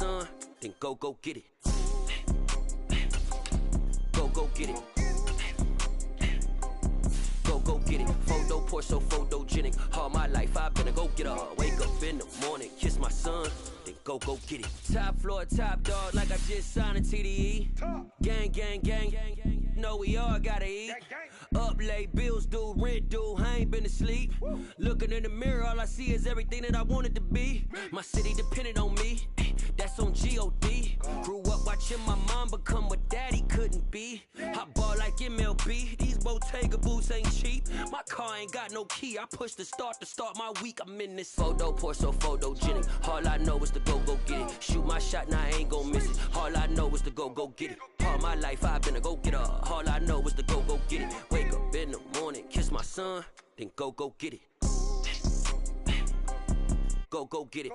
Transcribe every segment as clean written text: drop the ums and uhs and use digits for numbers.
son, then go get it. Go get it. Go get it. Photo pour so photogenic. All my life I've been a go getter. Wake up in the morning, kiss my son, then go get it. Top floor, top dog, like I just signed a TDE. Gang, gang, gang, gang, gang. Know we all gotta eat. Up late, bills due, rent due. I ain't been asleep. Looking in the mirror, all I see is everything that I wanted to be. My city depended on me. That's on G.O.D. Grew up watching my mom become what daddy couldn't be. I ball like MLB. These Bottega boots ain't cheap. My car ain't got no key. I push the start to start my week. I'm in this photo pour so photogenic. All I know is to go get it. Shoot my shot and I ain't gon' miss it. All I know is to go get it. All my life I've been a go getter. All I know is to go get it. Wake up in the morning, kiss my son, then go get it. Go get it.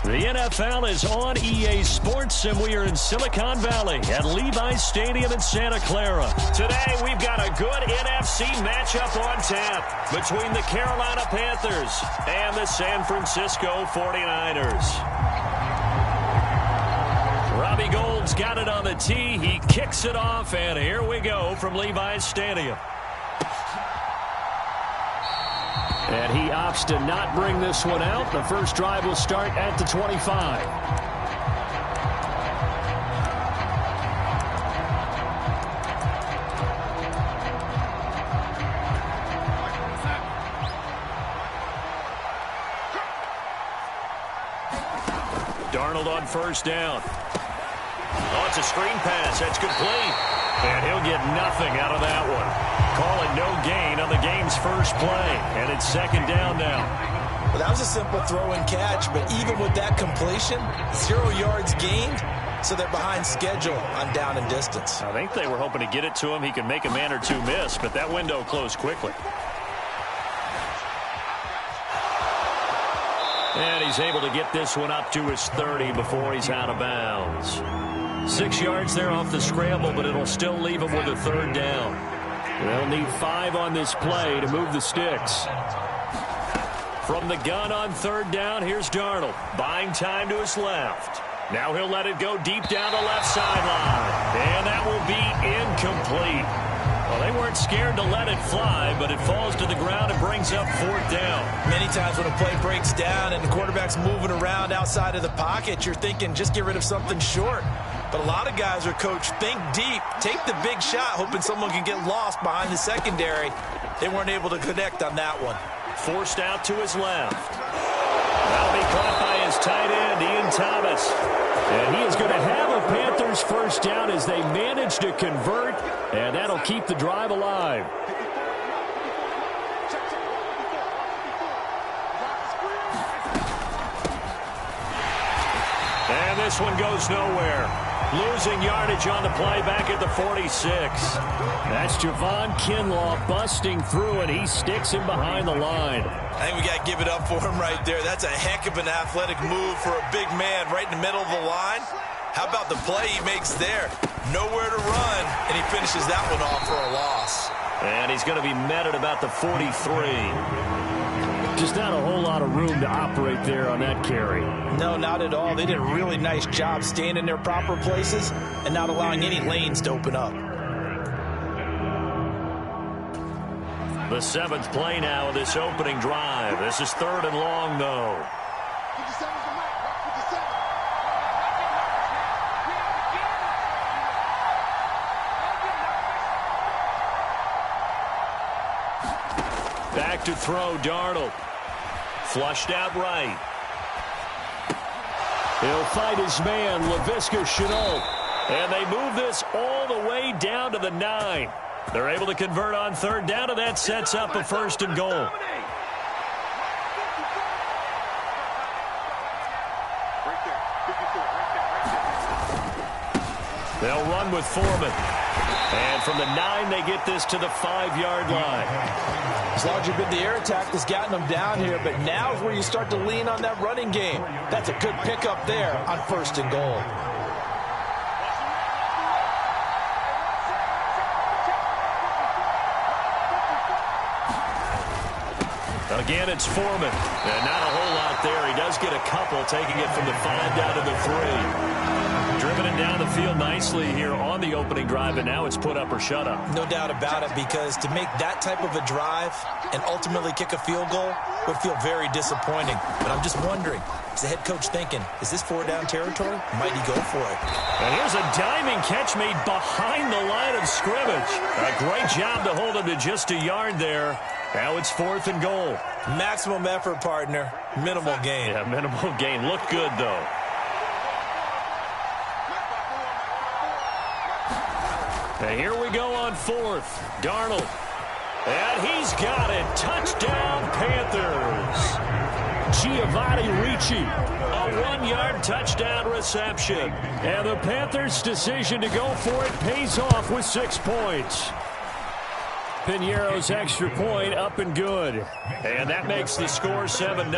The NFL is on EA Sports, and we are in Silicon Valley at Levi's Stadium in Santa Clara. Today, we've got a good NFC matchup on tap between the Carolina Panthers and the San Francisco 49ers. Robbie Gould's got it on the tee. He kicks it off, and here we go from Levi's Stadium. And he opts to not bring this one out. The first drive will start at the 25. Darnold on first down. Oh, it's a screen pass. That's complete. And he'll get nothing out of that one. Call it no gain on the game's first play. And it's second down now. Well, that was a simple throw and catch, but even with that completion, 0 yards gained, so they're behind schedule on down and distance. I think they were hoping to get it to him. He could make a man or two miss, but that window closed quickly. And he's able to get this one up to his 30 before he's out of bounds. 6 yards there off the scramble, but it'll still leave him with a third down. They'll need 5 on this play to move the sticks. From the gun on third down, here's Darnold. Buying time to his left. Now he'll let it go deep down the left sideline. And that will be incomplete. Well, they weren't scared to let it fly, but it falls to the ground and brings up fourth down. Many times when a play breaks down and the quarterback's moving around outside of the pocket, you're thinking just get rid of something short. But a lot of guys are coached, think deep, take the big shot, hoping someone can get lost behind the secondary. They weren't able to connect on that one. Forced out to his left. That'll be caught by his tight end, Ian Thomas. And he is going to have a Panthers first down as they manage to convert, and that'll keep the drive alive. And this one goes nowhere. Losing yardage on the play back at the 46. That's Javon Kinlaw busting through, and he sticks him behind the line. I think we got to give it up for him right there. That's a heck of an athletic move for a big man right in the middle of the line. How about the play he makes there? Nowhere to run, and he finishes that one off for a loss. And he's going to be met at about the 43. Just not a whole lot of room to operate there on that carry. No, not at all. They did a really nice job staying in their proper places and not allowing any lanes to open up. The 7th play now of this opening drive. This is 3rd and long, though. Back to throw, Darnold. Flushed out right. He'll fight his man, Laviska Shenault. And they move this all the way down to the 9. They're able to convert on third down, and that sets up a 1st and goal. They'll run with Foreman. And from the 9, they get this to the 5-yard line. As large a bit the air attack has gotten them down here, but now is where you start to lean on that running game. That's a good pickup there on 1st and goal. Again, it's Foreman. And not a whole lot there. He get a couple, taking it from the 5 down to the 3. Driven it down the field nicely here on the opening drive, and now it's put up or shut up. No doubt about it, because to make that type of a drive and ultimately kick a field goal would feel very disappointing. But I'm just wondering, is the head coach thinking, is this 4-down territory? Might he go for it? And here's a diving catch made behind the line of scrimmage. A great job to hold him to just a yard there. Now it's 4th and goal. Maximum effort, partner. Minimal gain. Yeah, minimal gain. Look good, though. And here we go on 4th. Darnold. And he's got it. Touchdown, Panthers. Giovanni Ricci. A 1-yard touchdown reception. And the Panthers' decision to go for it pays off with 6 points. Piñeiro's extra point up and good. And that makes the score 7-0.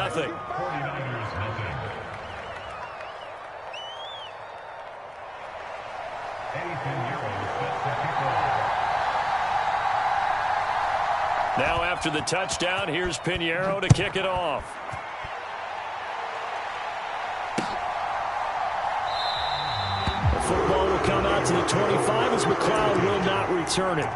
Now after the touchdown, here's Piñeiro to kick it off. The football will come out to the 25 as McLeod will not return it.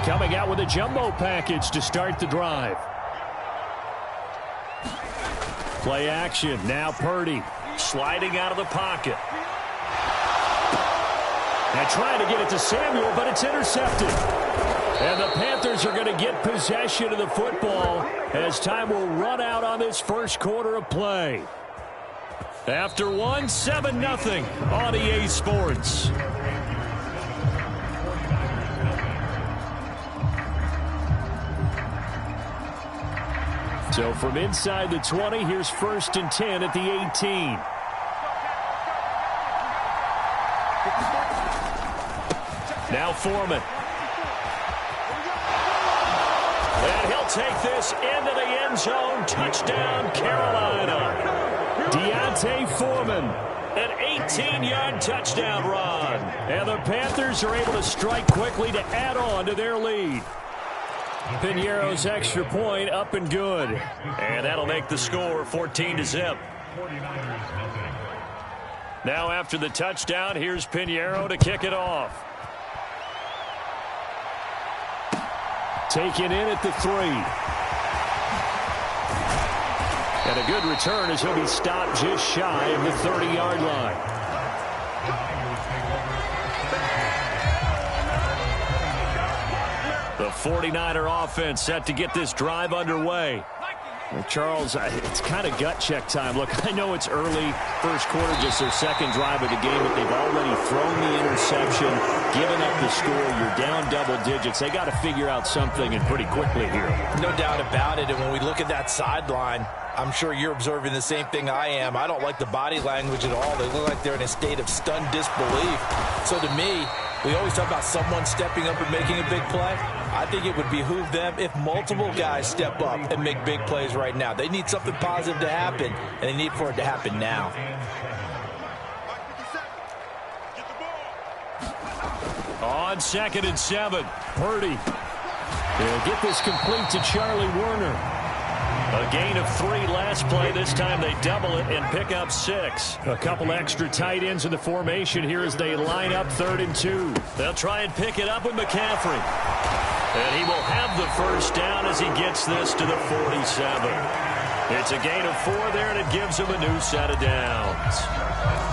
Coming out with a jumbo package to start the drive. Play action. Now Purdy sliding out of the pocket. And trying to get it to Samuel, but it's intercepted. And the Panthers are going to get possession of the football as time will run out on this first quarter of play. After 7-0 on EA Sports. So from inside the 20, here's 1st and 10 at the 18. Now Foreman. And he'll take this into the end zone. Touchdown, Carolina. Deontay Foreman. An 18-yard touchdown run. And the Panthers are able to strike quickly to add on to their lead. Piñeiro's extra point up and good. And that'll make the score 14-0. Now after the touchdown, here's Piñeiro to kick it off. Taken in at the 3. And a good return as he'll be stopped just shy of the 30-yard line. The 49er offense set to get this drive underway. Well, Charles, it's kind of gut check time. Look, I know it's early, first quarter, just their second drive of the game, but they've already thrown the interception, given up the score. You're down double digits. They got to figure out something, and pretty quickly here. No doubt about it, and when we look at that sideline, I'm sure you're observing the same thing I am. I don't like the body language at all. They look like they're in a state of stunned disbelief. So to me, we always talk about someone stepping up and making a big play. I think it would behoove them if multiple guys step up and make big plays right now. They need something positive to happen, and they need for it to happen now. On 2nd and 7, Purdy. They'll get this complete to Charlie Werner. A gain of 3 last play. This time they double it and pick up 6. A couple extra tight ends in the formation here as they line up 3rd and 2. They'll try and pick it up with McCaffrey. And he will have the first down as he gets this to the 47. It's a gain of 4 there, and it gives him a new set of downs.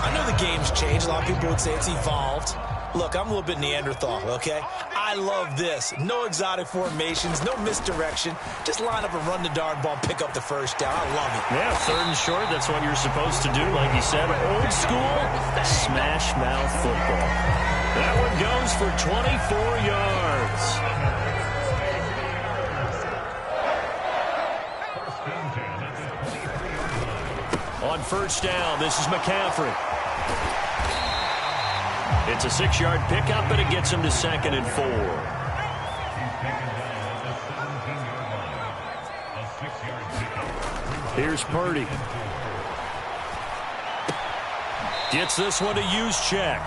I know the game's changed. A lot of people would say it's evolved. Look, I'm a little bit Neanderthal, okay? I love this. No exotic formations, no misdirection. Just line up and run the darn ball and pick up the first down. I love it. Yeah, 3rd and short, that's what you're supposed to do. Like you said, old school, smash mouth football. That one goes for 24 yards. On 1st down, this is McCaffrey. It's a 6-yard pickup, and it gets him to 2nd and 4. Here's Purdy. Gets this one to Juszczyk.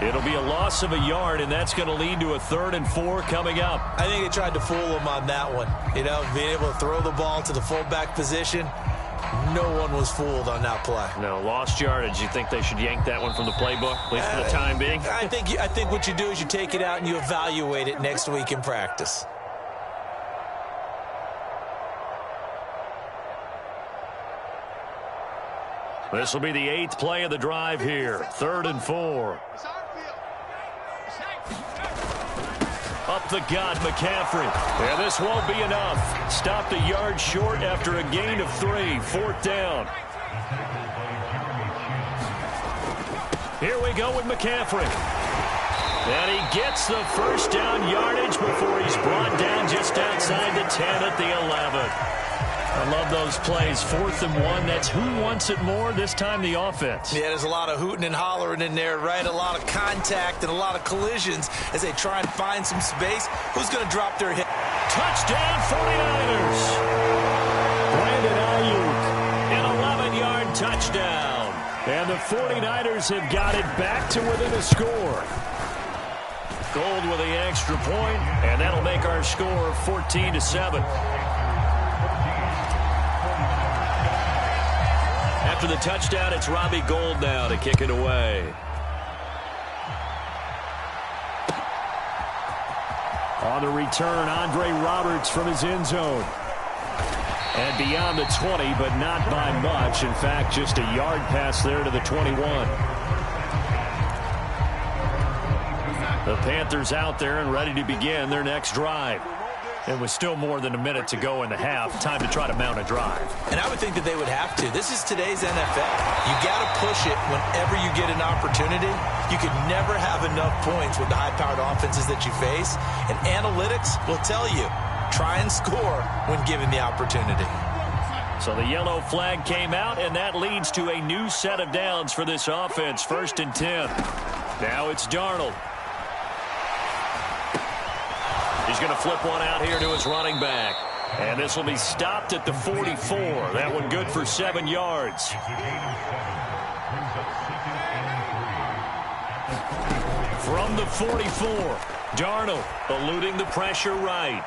It'll be a loss of a yard, and that's going to lead to a 3rd and 4 coming up. I think they tried to fool him on that one. You know, being able to throw the ball to the fullback position, no one was fooled on that play. No, lost yardage. You think they should yank that one from the playbook, at least for the time being? I think what you do is you take it out and you evaluate it next week in practice. This will be the 8th play of the drive here. 3rd and 4. Up the gut, McCaffrey. Yeah, this won't be enough. Stopped a yard short after a gain of 3. 4th down. Here we go with McCaffrey. And he gets the 1st down yardage before he's brought down just outside the 10 at the 11. I love those plays. 4th and 1. That's who wants it more, this time the offense. Yeah, there's a lot of hooting and hollering in there, right? A lot of contact and a lot of collisions as they try and find some space. Who's going to drop their hit? Touchdown 49ers. Brandon Ayuk, an 11-yard touchdown. And the 49ers have got it back to within a score. Gold with the extra point, and that'll make our score 14-7. After the touchdown, it's Robbie Gould now to kick it away. On the return, Andre Roberts from his end zone. And beyond the 20, but not by much. In fact, just a yard pass there to the 21. The Panthers out there and ready to begin their next drive. It was still more than a minute to go in the half. Time to try to mount a drive. And I would think that they would have to. This is today's NFL. You got to push it whenever you get an opportunity. You could never have enough points with the high-powered offenses that you face. And analytics will tell you, try and score when given the opportunity. So the yellow flag came out, and that leads to a new set of downs for this offense. 1st and 10. Now it's Darnold. He's going to flip one out here to his running back. And this will be stopped at the 44. That one good for 7 yards. From the 44, Darnold eluding the pressure right.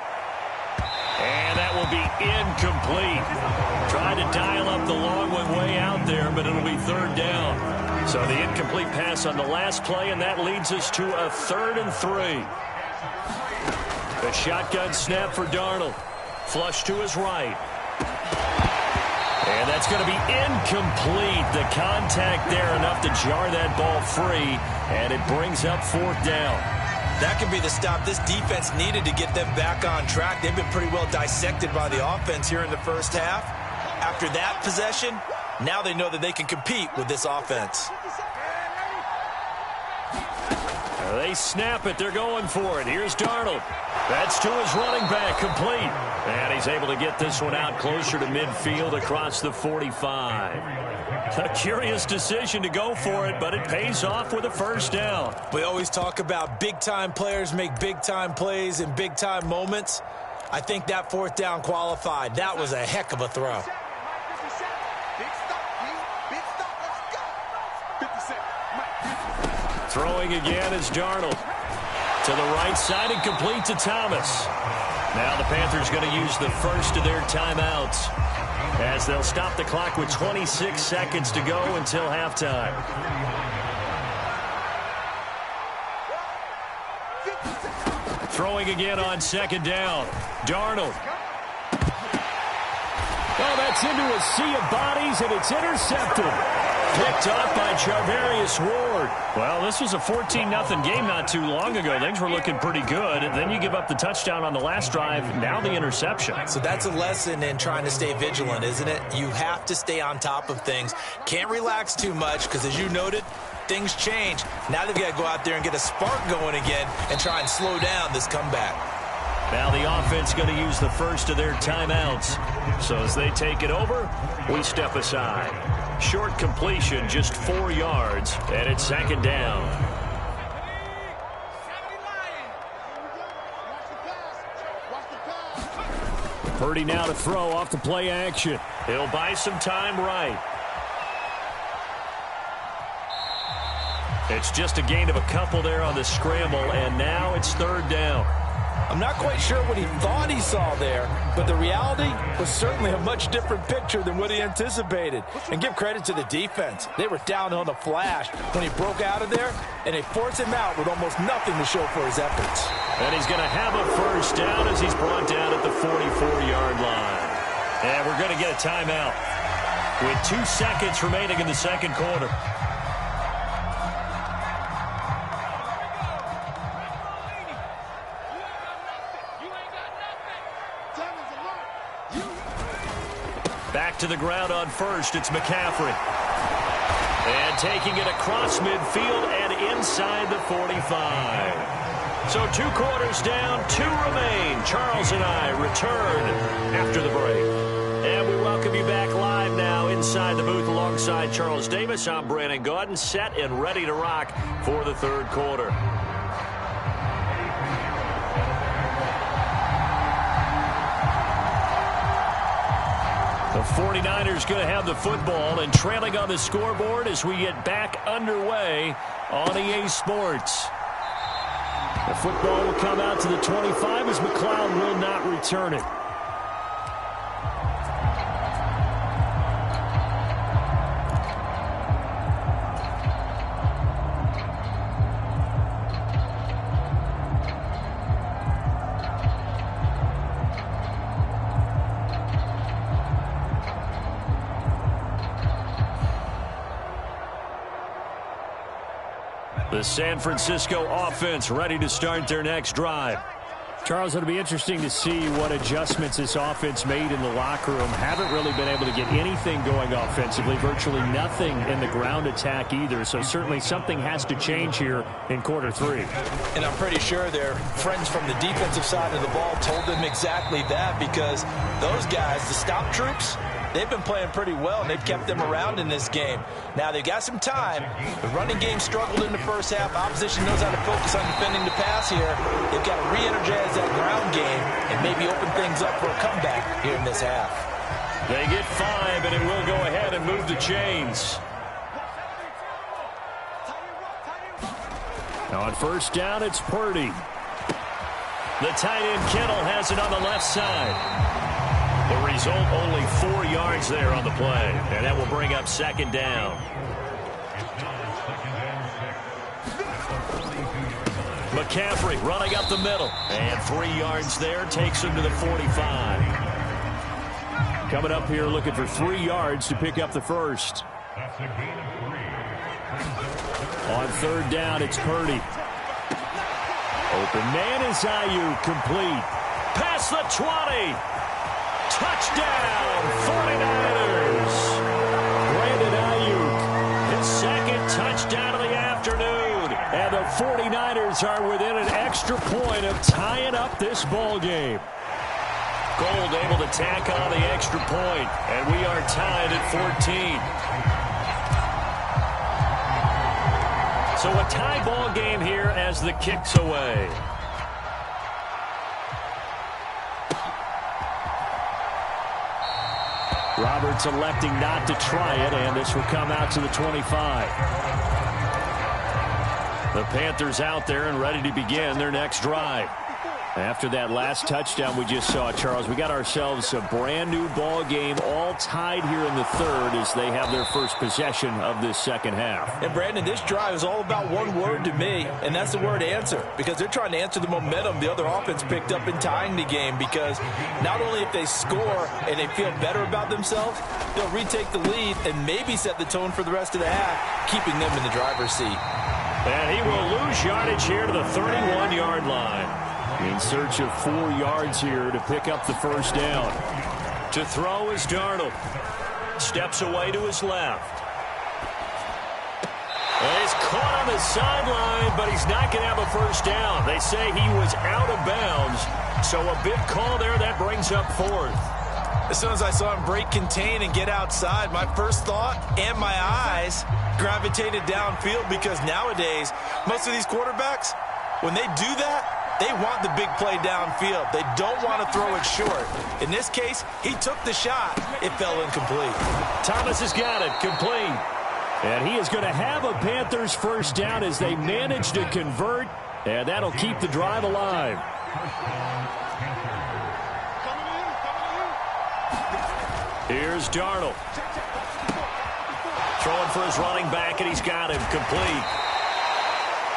And that will be incomplete. Tried to dial up the long one way out there, but it'll be 3rd down. So the incomplete pass on the last play, and that leads us to a 3rd and 3. The shotgun snap for Darnold. Flush to his right. And that's going to be incomplete. The contact there enough to jar that ball free. And it brings up 4th down. That could be the stop this defense needed to get them back on track. They've been pretty well dissected by the offense here in the first half. After that possession, now they know that they can compete with this offense. They snap it. They're going for it. Here's Darnold. That's to his running back, complete. And he's able to get this one out closer to midfield across the 45. A curious decision to go for it, but it pays off with a 1st down. We always talk about big-time players make big-time plays in big-time moments. I think that 4th down qualified. That was a heck of a throw. Throwing again is Darnold. To the right side and complete to Thomas. Now the Panthers going to use the first of their timeouts as they'll stop the clock with 26 seconds to go until halftime. Throwing again on 2nd down. Darnold. Oh, that's into a sea of bodies, and it's intercepted. Picked up by Charvarius Ward. Well, this was a 14-0 game not too long ago. Things were looking pretty good. And then you give up the touchdown on the last drive. Now the interception. So that's a lesson in trying to stay vigilant, isn't it? You have to stay on top of things. Can't relax too much because, as you noted, things change. Now they've got to go out there and get a spark going again and try and slow down this comeback. Now the offense going to use the first of their timeouts. So as they take it over, we step aside. Short completion, just 4 yards, and it's 2nd down. Purdy now to throw off the play action. He'll buy some time right. It's just a gain of a couple there on the scramble, and now it's third down. I'm not quite sure what he thought he saw there, but the reality was certainly a much different picture than what he anticipated. And give credit to the defense. They were down on the flash when he broke out of there, and they forced him out with almost nothing to show for his efforts. And he's going to have a first down as he's brought down at the 44-yard line. And we're going to get a timeout with 2 seconds remaining in the second quarter. Back to the ground on first, it's McCaffrey. And taking it across midfield and inside the 45. So 2 quarters down, 2 remain. Charles and I return after the break. And we welcome you back live now inside the booth alongside Charles Davis. I'm Brandon Gaudin, set and ready to rock for the third quarter. The 49ers going to have the football and trailing on the scoreboard as we get back underway on EA Sports. The football will come out to the 25 as McLeod will not return it. The San Francisco offense ready to start their next drive. Charles, it'll be interesting to see what adjustments this offense made in the locker room. Haven't really been able to get anything going offensively, virtually nothing in the ground attack either. So certainly something has to change here in quarter 3. And I'm pretty sure their friends from the defensive side of the ball told them exactly that, because those guys, the stop troops, they've been playing pretty well, and they've kept them around in this game. Now, they've got some time. The running game struggled in the first half. Opposition knows how to focus on defending the pass here. They've got to re-energize that ground game and maybe open things up for a comeback here in this half. They get 5, and it will go ahead and move the chains. Now on first down, it's Purdy. The tight end Kittle has it on the left side. The result, only 4 yards there on the play. And that will bring up second down. McCaffrey running up the middle. And 3 yards there takes him to the 45. Coming up here looking for 3 yards to pick up the first. On third down, it's Purdy. Open man is Ayuk, complete. Past the 20. Touchdown, 49ers. Brandon Ayuk, his second touchdown of the afternoon. And the 49ers are within an extra point of tying up this ball game. Gold able to tack on the extra point, and we are tied at 14. So a tie ball game here as the kick's away. Roberts electing not to try it, and this will come out to the 25. The Panthers out there and ready to begin their next drive. After that last touchdown we just saw, Charles, we got ourselves a brand new ball game, all tied here in the third as they have their first possession of this second half. And Brandon, this drive is all about one word to me, and that's the word answer, because they're trying to answer the momentum the other offense picked up in tying the game, because not only if they score and they feel better about themselves, they'll retake the lead and maybe set the tone for the rest of the half, keeping them in the driver's seat. And he will lose yardage here to the 31-yard line. In search of 4 yards here to pick up the first down. To throw is Darnold. Steps away to his left. And he's caught on the sideline, but he's not going to have a first down. They say he was out of bounds. So a big call there that brings up fourth. As soon as I saw him break contain and get outside, my first thought and my eyes gravitated downfield, because nowadays, most of these quarterbacks, when they do that, they want the big play downfield. They don't want to throw it short. In this case, he took the shot. It fell incomplete. Thomas has got it. Complete. And he is going to have a Panthers first down as they manage to convert, and that'll keep the drive alive. Here's Darnold. Throwing for his running back, and he's got him complete.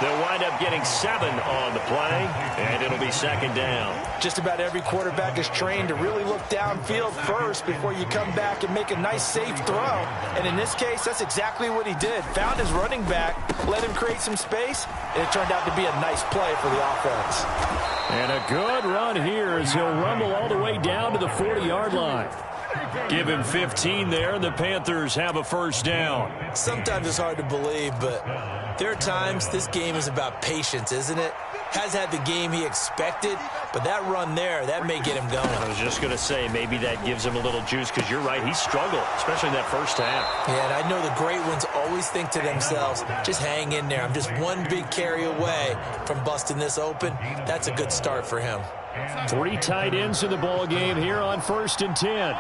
They'll wind up getting 7 on the play, and it'll be second down. Just about every quarterback is trained to really look downfield first before you come back and make a nice, safe throw. And in this case, that's exactly what he did. Found his running back, let him create some space, and it turned out to be a nice play for the offense. And a good run here as he'll rumble all the way down to the 40-yard line. Give him 15 there, and the Panthers have a first down. Sometimes it's hard to believe, but there are times this game is about patience, isn't it? Has had the game he expected, but that run there, that may get him going. I was just going to say, maybe that gives him a little juice, because you're right, he struggled, especially in that first half. Yeah, and I know the great ones always think to themselves, just hang in there. I'm just one big carry away from busting this open. That's a good start for him. 3 tight ends in the ball game here on 1st and 10.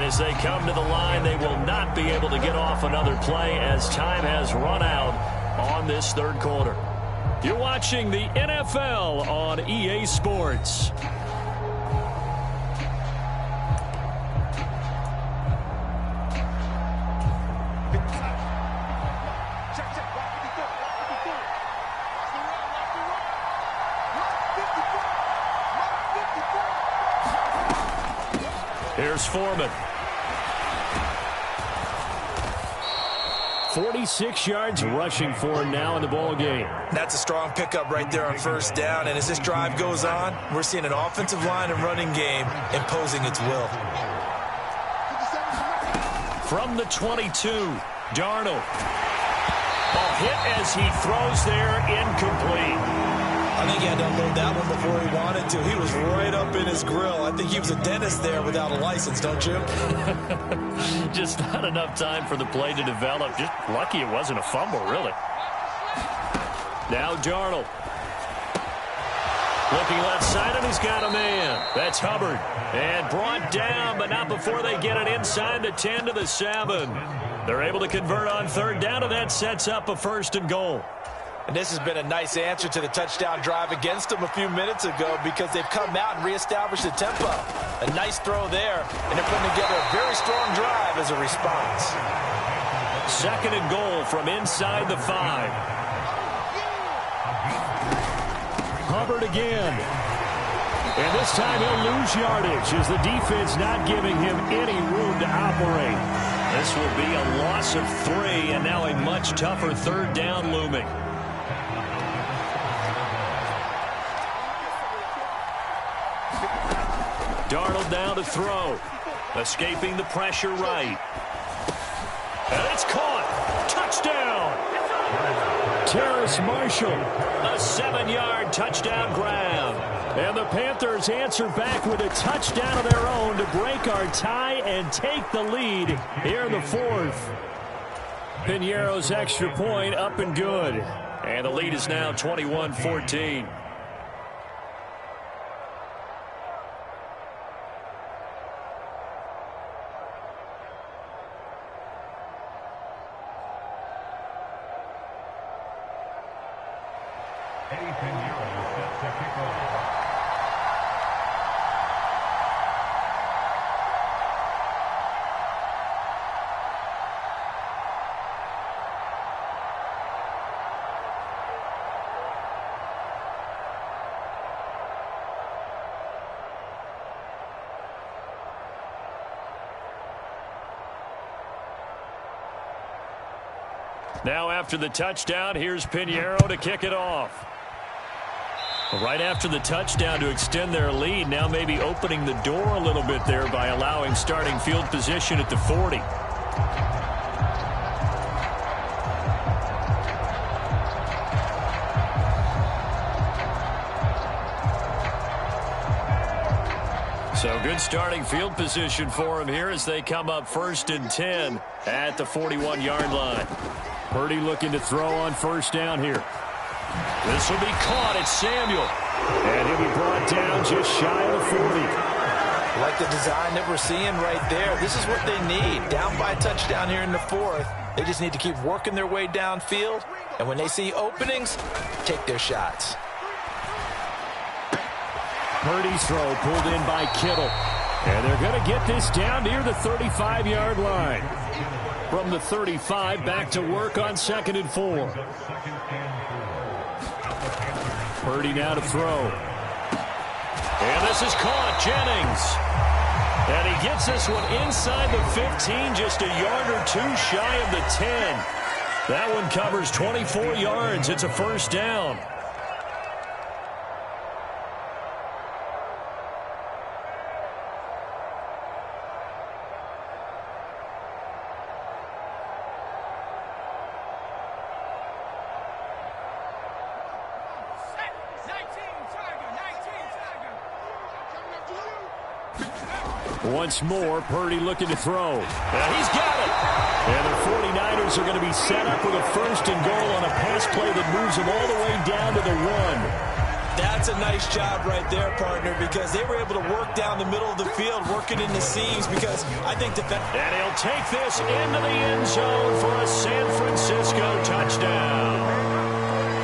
As they come to the line, they will not be able to get off another play as time has run out on this third quarter. You're watching the NFL on EA Sports. Here's Foreman. 46 yards rushing for him now in the ball game. That's a strong pickup right there on first down. And as this drive goes on, we're seeing an offensive line and running game imposing its will. From the 22, Darnold. Ball hit as he throws there, incomplete. I think he had to unload that one before he wanted to. He was right up in his grill. I think he was a dentist there without a license, don't you? Just not enough time for the play to develop. Just lucky it wasn't a fumble, really. Now Darnold. Looking left side, and he's got a man. That's Hubbard. And brought down, but not before they get it inside the 10 to the 7. They're able to convert on third down, and that sets up a 1st and goal. And this has been a nice answer to the touchdown drive against them a few minutes ago because they've come out and reestablished the tempo. A nice throw there, and they're putting together a very strong drive as a response. 2nd and goal from inside the 5. Hubbard again. And this time he'll lose yardage as the defense not giving him any room to operate. This will be a loss of 3, and now a much tougher third down looming. Darnold now to throw. Escaping the pressure right. And it's caught. Touchdown. Terrace Marshall. A 7-yard touchdown grab. And the Panthers answer back with a touchdown of their own to break our tie and take the lead here in the 4th. Piñeiro's extra point up and good. And the lead is now 21-14. Now after the touchdown, here's Piñeiro to kick it off. Right after the touchdown to extend their lead, now maybe opening the door a little bit there by allowing starting field position at the 40. So good starting field position for him here as they come up 1st and 10 at the 41-yard line. Purdy looking to throw on first down here. This will be caught. It's Samuel. And he'll be brought down just shy of the 40. Like the design that we're seeing right there. This is what they need. Down by a touchdown here in the fourth. They just need to keep working their way downfield. And when they see openings, take their shots. Purdy's throw pulled in by Kittle. And they're going to get this down near the 35-yard line. From the 35, back to work on 2nd and 4. Purdy now to throw. And this is caught. Jennings. And he gets this one inside the 15, just a yard or two shy of the 10. That one covers 24 yards. It's a first down. Once more, Purdy looking to throw. And he's got it. And the 49ers are going to be set up with a 1st and goal on a pass play that moves them all the way down to the 1. That's a nice job right there, partner, because they were able to work down the middle of the field, working in the seams, because I think and he'll take this into the end zone for a San Francisco touchdown.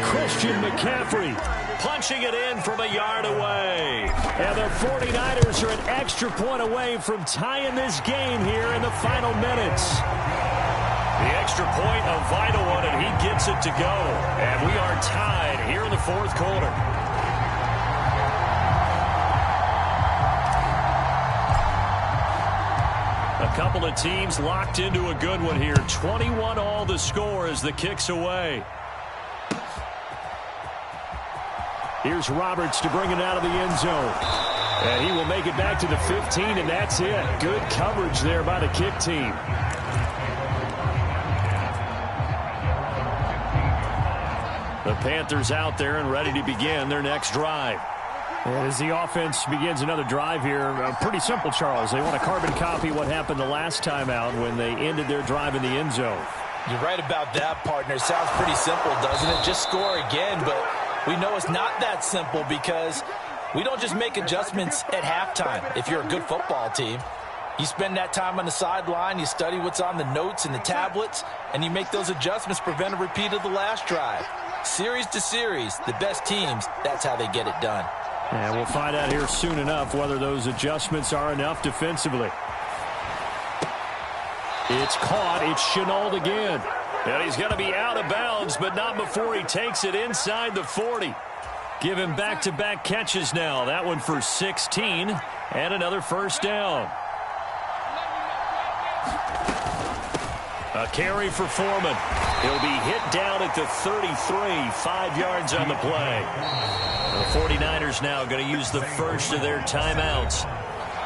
Christian McCaffrey punching it in from a yard away. And the 49ers are an extra point away from tying this game here in the final minutes. The extra point, a vital one, and he gets it to go. And we are tied here in the fourth quarter. A couple of teams locked into a good one here. 21 all the score as the kick's away. Here's Roberts to bring it out of the end zone. And he will make it back to the 15, and that's it. Good coverage there by the kick team. The Panthers out there and ready to begin their next drive. And as the offense begins another drive here, pretty simple, Charles. They want to carbon copy what happened the last time out when they ended their drive in the end zone. You're right about that, partner. Sounds pretty simple, doesn't it? Just score again, but we know it's not that simple because we don't just make adjustments at halftime if you're a good football team. You spend that time on the sideline, you study what's on the notes and the tablets, and you make those adjustments, prevent a repeat of the last drive. Series to series, the best teams, that's how they get it done. And we'll find out here soon enough whether those adjustments are enough defensively. It's caught. It's Shenault again. And he's going to be out of bounds, but not before he takes it inside the 40. Give him back-to-back catches now. That one for 16 and another first down. A carry for Foreman. He'll be hit down at the 33, 5 yards on the play. The 49ers now going to use the first of their timeouts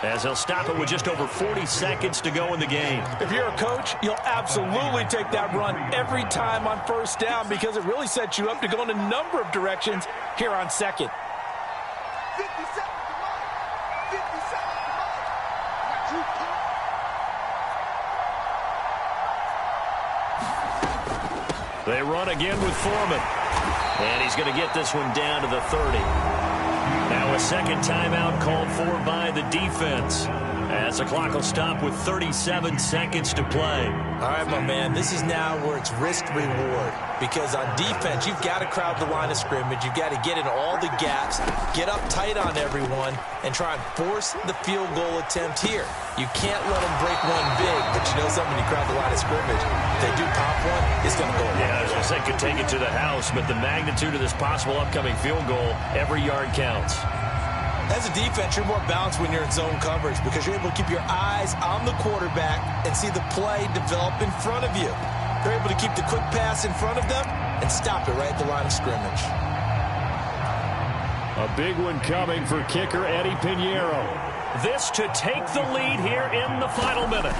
as they'll stop it with just over 40 seconds to go in the game. If you're a coach, you'll absolutely take that run every time on first down because it really sets you up to go in a number of directions here on second. 50 seconds, 50 seconds. They run again with Foreman. And he's going to get this one down to the 30. Now a second timeout called for by the defense as the clock will stop with 37 seconds to play. All right, my man, this is now where it's risk-reward because on defense, you've got to crowd the line of scrimmage. You've got to get in all the gaps, get up tight on everyone, and try and force the field goal attempt here. You can't let them break one big, but you know something, you crowd the line of scrimmage. If they do pop one, it's going to go away. Yeah, I was going to say could take it to the house, but the magnitude of this possible upcoming field goal, every yard counts. As a defense, you're more balanced when you're in zone coverage because you're able to keep your eyes on the quarterback and see the play develop in front of you. They're able to keep the quick pass in front of them and stop it right at the line of scrimmage. A big one coming for kicker Eddie Pinheiro. This to take the lead here in the final minute.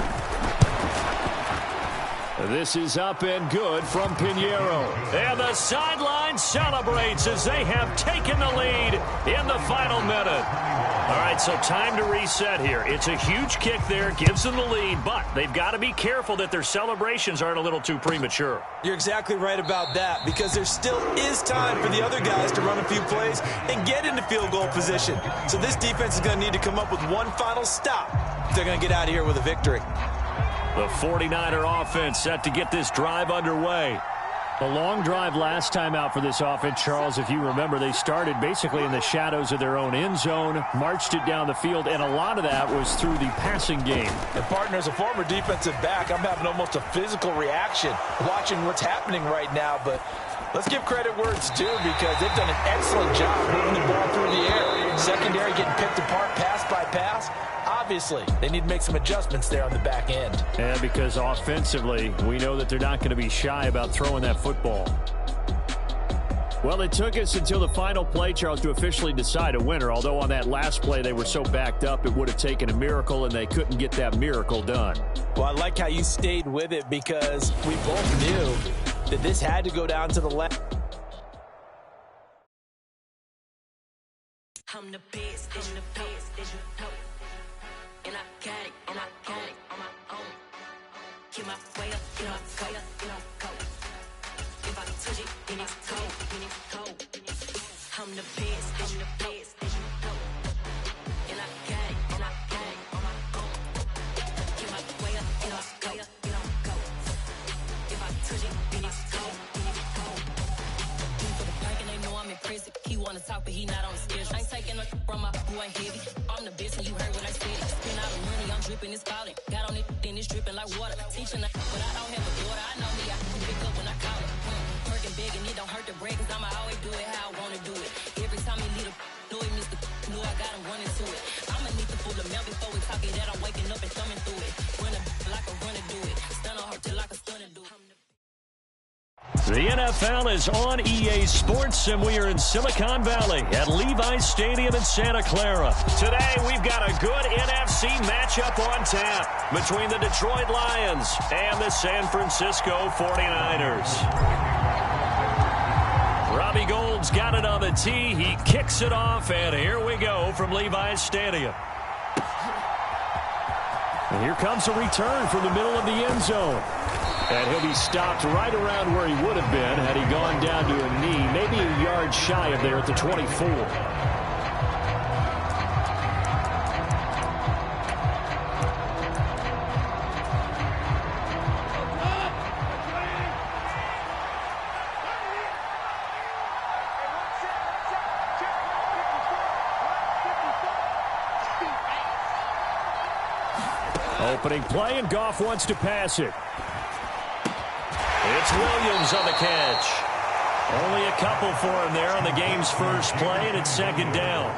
This is up and good from Pinheiro. And the sideline celebrates as they have taken the lead in the final minute. All right, so time to reset here. It's a huge kick there, gives them the lead, but they've got to be careful that their celebrations aren't a little too premature. You're exactly right about that, because there still is time for the other guys to run a few plays and get into field goal position. So this defense is going to need to come up with one final stop if they're going to get out of here with a victory. The 49er offense set to get this drive underway. A long drive last time out for this offense, Charles. If you remember, they started basically in the shadows of their own end zone, marched it down the field, and a lot of that was through the passing game. And, partner, as a former defensive back, I'm having almost a physical reaction watching what's happening right now. But let's give credit where it's due, because they've done an excellent job moving the ball through the air. Secondary getting picked apart pass by pass. Obviously, they need to make some adjustments there on the back end. And because offensively, we know that they're not going to be shy about throwing that football. Well, it took us until the final play, Charles, to officially decide a winner. Although on that last play, they were so backed up, it would have taken a miracle, and they couldn't get that miracle done. Well, I like how you stayed with it, because we both knew that this had to go down to the left. I'm the best, I'm the best, and I got it on my own. Get my way up, get my way up, go. If I touch it, then it's cold. I'm the best, and I got it on my own. Get my way up, get my go. If I touch it, then it's cold. For the bank and they know I'm in prison. He wanna talk, but he not on the schedule. I ain't taking no from my boy heavy. I'm the best, and you heard what I said. Spend all the money, I'm dripping, it's falling. Got on it, then it's dripping like water. Teaching, but I don't have a daughter. I know me, I can pick up when I call it. Working big, and it don't hurt the bread, cause I'ma always do it how I wanna do it. Every time he lead a know he missed the know I got him running to it. I'ma need to pull the mail before we talk it, that I'm waking up and thumbing through it. Run like a runner do it. Stun on her till like a stunner do it. The NFL is on EA Sports, and we are in Silicon Valley at Levi's Stadium in Santa Clara. Today, we've got a good NFC matchup on tap between the Detroit Lions and the San Francisco 49ers. Robbie Gould's got it on the tee. He kicks it off, and here we go from Levi's Stadium. And here comes a return from the middle of the end zone. And he'll be stopped right around where he would have been had he gone down to a knee, maybe a yard shy of there at the 24. Opening play, and Goff wants to pass it. It's Williams on the catch. Only a couple for him there on the game's first play, and it's second down.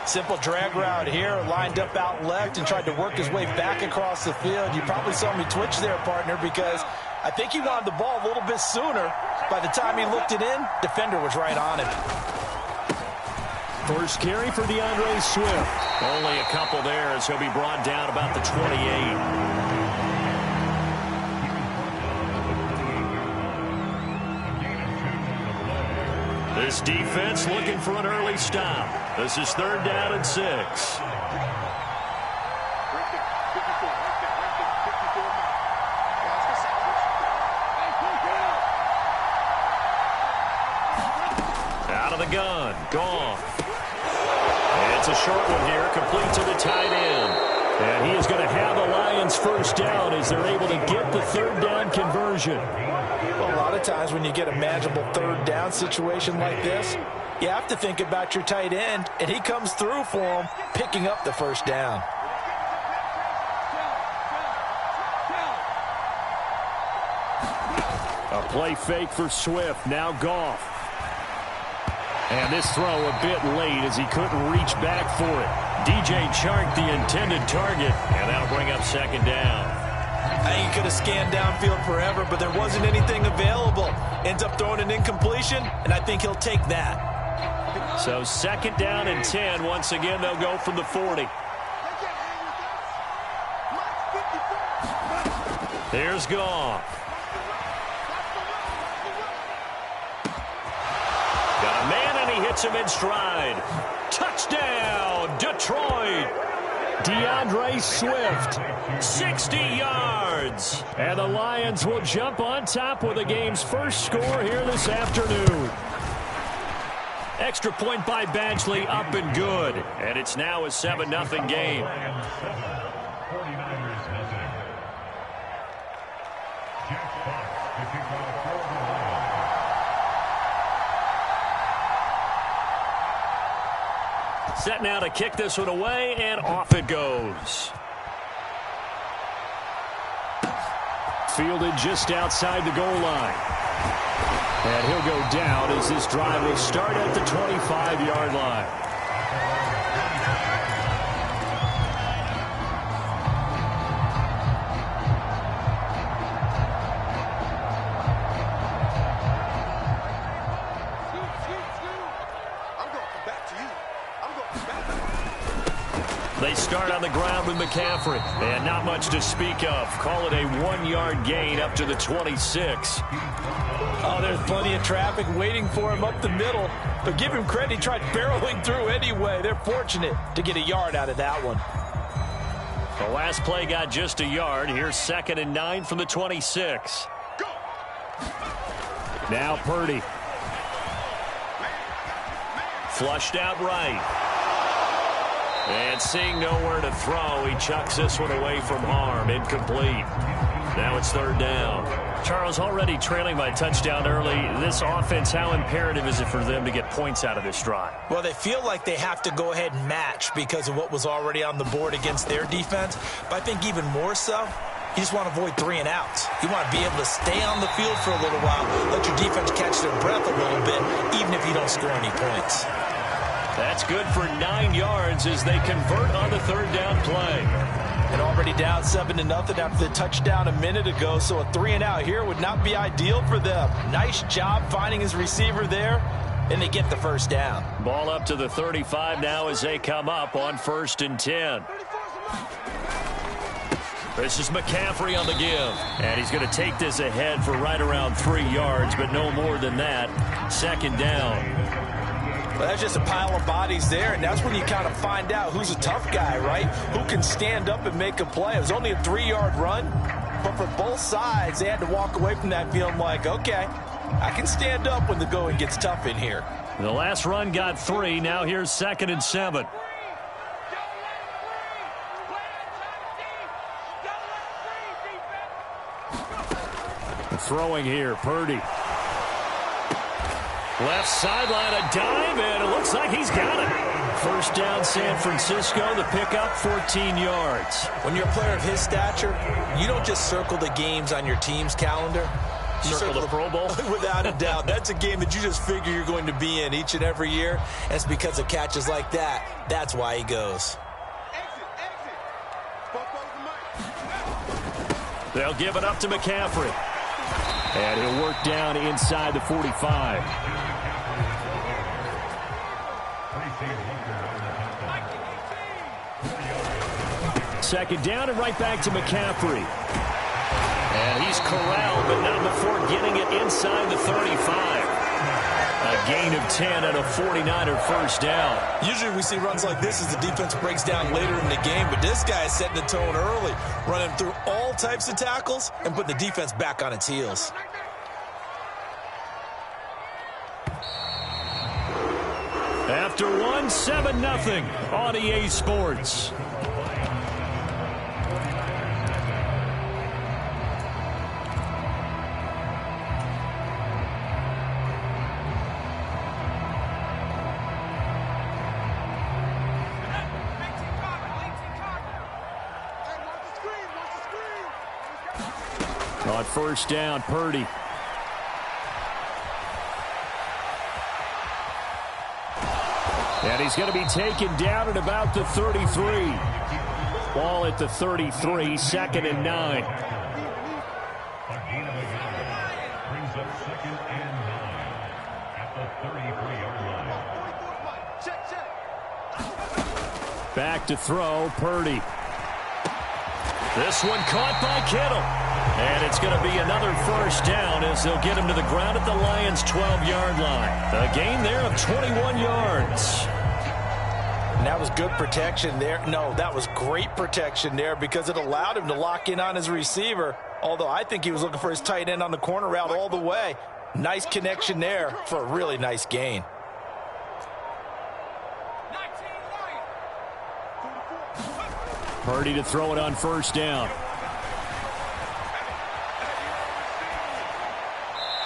Simple drag route here, lined up out left and tried to work his way back across the field. You probably saw me twitch there, partner, because I think he wanted the ball a little bit sooner. By the time he looked it in, defender was right on him. First carry for DeAndre Swift. Only a couple there as he'll be brought down about the 28. This defense looking for an early stop. This is 3rd down and 6. Out of the gun. Gone. And it's a short one here. Complete to the tight end. And he is going to have the Lions first down as they're able to get the 3rd down conversion. Well, a lot of times when you get a manageable 3rd down situation like this, you have to think about your tight end, and he comes through for him, picking up the first down. A play fake for Swift. Now Goff. And this throw a bit late as he couldn't reach back for it. DJ Chark, the intended target, and that'll bring up second down. I think he could have scanned downfield forever, but there wasn't anything available. Ends up throwing an incompletion, and I think he'll take that. So 2nd down and 10. Once again, they'll go from the 40. There's Goff. Got a man, and he hits him in stride. Touchdown, of Detroit. DeAndre Swift. 60 yards. And the Lions will jump on top with the game's first score here this afternoon. Extra point by Badgley, up and good. And it's now a 7-0 game. Set now to kick this one away, and off it goes. Fielded just outside the goal line. And he'll go down as this drive will start at the 25-yard line. They start on the ground with McCaffrey. And not much to speak of. Call it a 1-yard gain up to the 26. Oh, there's plenty of traffic waiting for him up the middle. But give him credit, he tried barreling through anyway. They're fortunate to get a yard out of that one. The last play got just a yard. Here's 2nd and 9 from the 26. Now Purdy. Flushed out right. And seeing nowhere to throw, he chucks this one away from harm. Incomplete. Now it's 3rd down. Charles, already trailing by a touchdown early. This offense, how imperative is it for them to get points out of this drive? Well, they feel like they have to go ahead and match because of what was already on the board against their defense. But I think even more so, you just want to avoid 3 and outs. You want to be able to stay on the field for a little while, let your defense catch their breath a little bit, even if you don't score any points. That's good for 9 yards as they convert on the 3rd down play. And already down 7-0 after the touchdown a minute ago, so a 3 and out here would not be ideal for them. Nice job finding his receiver there, and they get the 1st down. Ball up to the 35 now as they come up on 1st and 10. This is McCaffrey on the give. And he's going to take this ahead for right around 3 yards, but no more than that. 2nd down. Well, that's just a pile of bodies there, and that's when you kind of find out who's a tough guy, right? Who can stand up and make a play. It was only a 3-yard run, but for both sides, they had to walk away from that feeling like, okay, I can stand up when the going gets tough in here. The last run got 3. Now here's 2nd and 7. Throwing here, Purdy. Left sideline, a dive, and it looks like he's got it. 1st down, San Francisco. The pickup, 14 yards. When you're a player of his stature, you don't just circle the games on your team's calendar. You circle the Pro Bowl? Without a doubt. That's a game that you just figure you're going to be in each and every year. And it's because of catches like that. That's why he goes. They'll give it up to McCaffrey. And he'll work down inside the 45. Second down and right back to McCaffrey. And he's corralled, but not before getting it inside the 35. A gain of 10 and a 49er 1st down. Usually we see runs like this as the defense breaks down later in the game, but this guy is setting the tone early, running through all types of tackles and putting the defense back on its heels. After 7-0 on EA Sports. On 1st down, Purdy. And he's going to be taken down at about the 33. Ball at the 33, 2nd and 9. Brings up 2nd and 9 at the 33-yard line. Back to throw, Purdy. This one caught by Kittle. And it's going to be another 1st down as they'll get him to the ground at the Lions' 12-yard line. A gain there of 21 yards. And that was good protection there. No, that was great protection there because it allowed him to lock in on his receiver. Although I think he was looking for his tight end on the corner route all the way. Nice connection there for a really nice gain. Purdy to throw it on first down.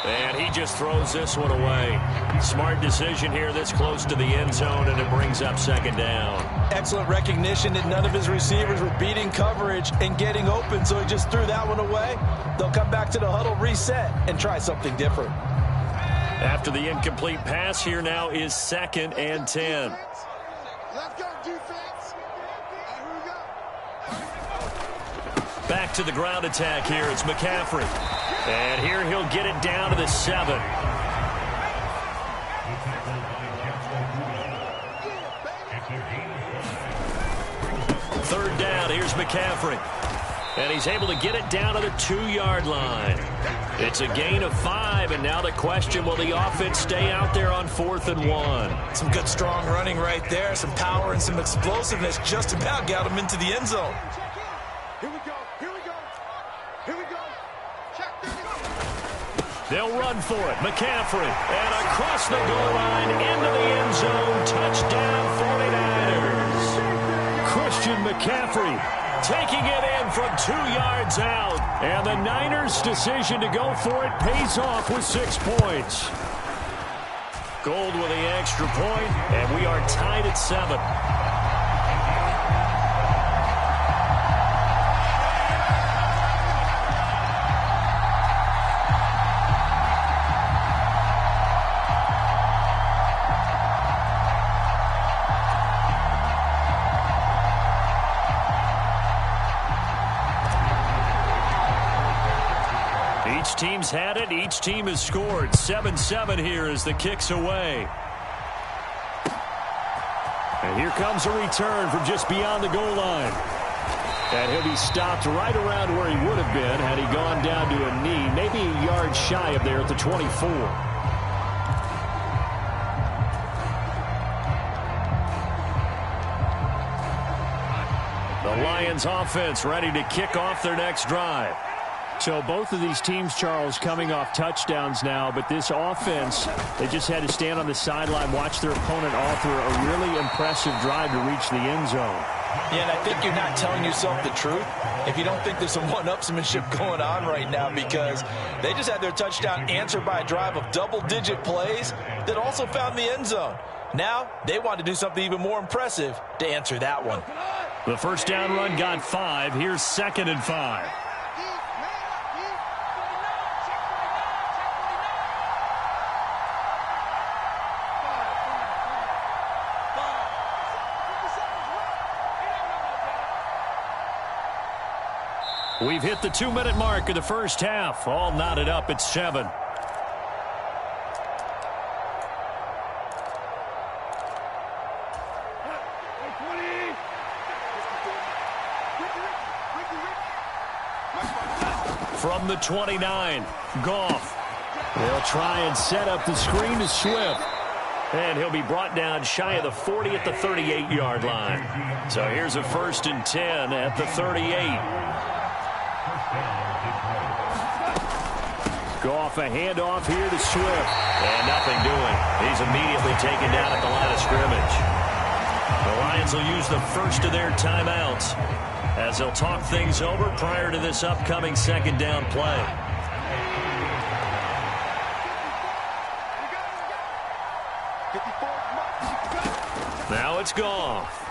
And he just throws this one away. Smart decision here this close to the end zone, and it brings up second down. Excellent recognition that none of his receivers were beating coverage and getting open, so he just threw that one away. They'll come back to the huddle, reset, and try something different. After the incomplete pass, here now is 2nd and 10. Let's go, defense. Here we go. Back to the ground attack here. It's McCaffrey. And here he'll get it down to the 7. Third down. Here's McCaffrey. And he's able to get it down to the 2-yard line. It's a gain of 5, and now the question, will the offense stay out there on 4th and 1? Some good, strong running right there. Some power and some explosiveness just about got him into the end zone. Here we go. Here we go. Here we go. Check this. They'll run for it. McCaffrey. And across the goal line into the end zone. Touchdown 49ers. Christian McCaffrey taking it in from 2 yards out. And the Niners' decision to go for it pays off with 6 points. Gold with the extra point, and we are tied at 7. Each team's had it. Each team has scored. 7-7 here as the kick's away. And here comes a return from just beyond the goal line. And he'll be stopped right around where he would have been had he gone down to a knee, maybe a yard shy of there at the 24. The Lions offense ready to kick off their next drive. So both of these teams, Charles, coming off touchdowns now, but this offense, they just had to stand on the sideline, watch their opponent author a really impressive drive to reach the end zone. Yeah, and I think you're not telling yourself the truth if you don't think there's some one-upsmanship going on right now, because they just had their touchdown answered by a drive of double-digit plays that also found the end zone. Now they want to do something even more impressive to answer that one. The first down run got 5. Here's 2nd and 5. We've hit the 2-minute mark of the first half. All knotted up at 7. From the 29, Goff. They'll try and set up the screen to Swift. And he'll be brought down shy of the 40 at the 38-yard line. So here's a 1st and 10 at the 38. Goff, a handoff here to Swift. And nothing doing. He's immediately taken down at the line of scrimmage. The Lions will use the first of their timeouts as they'll talk things over prior to this upcoming 2nd down play. Now it's Goff.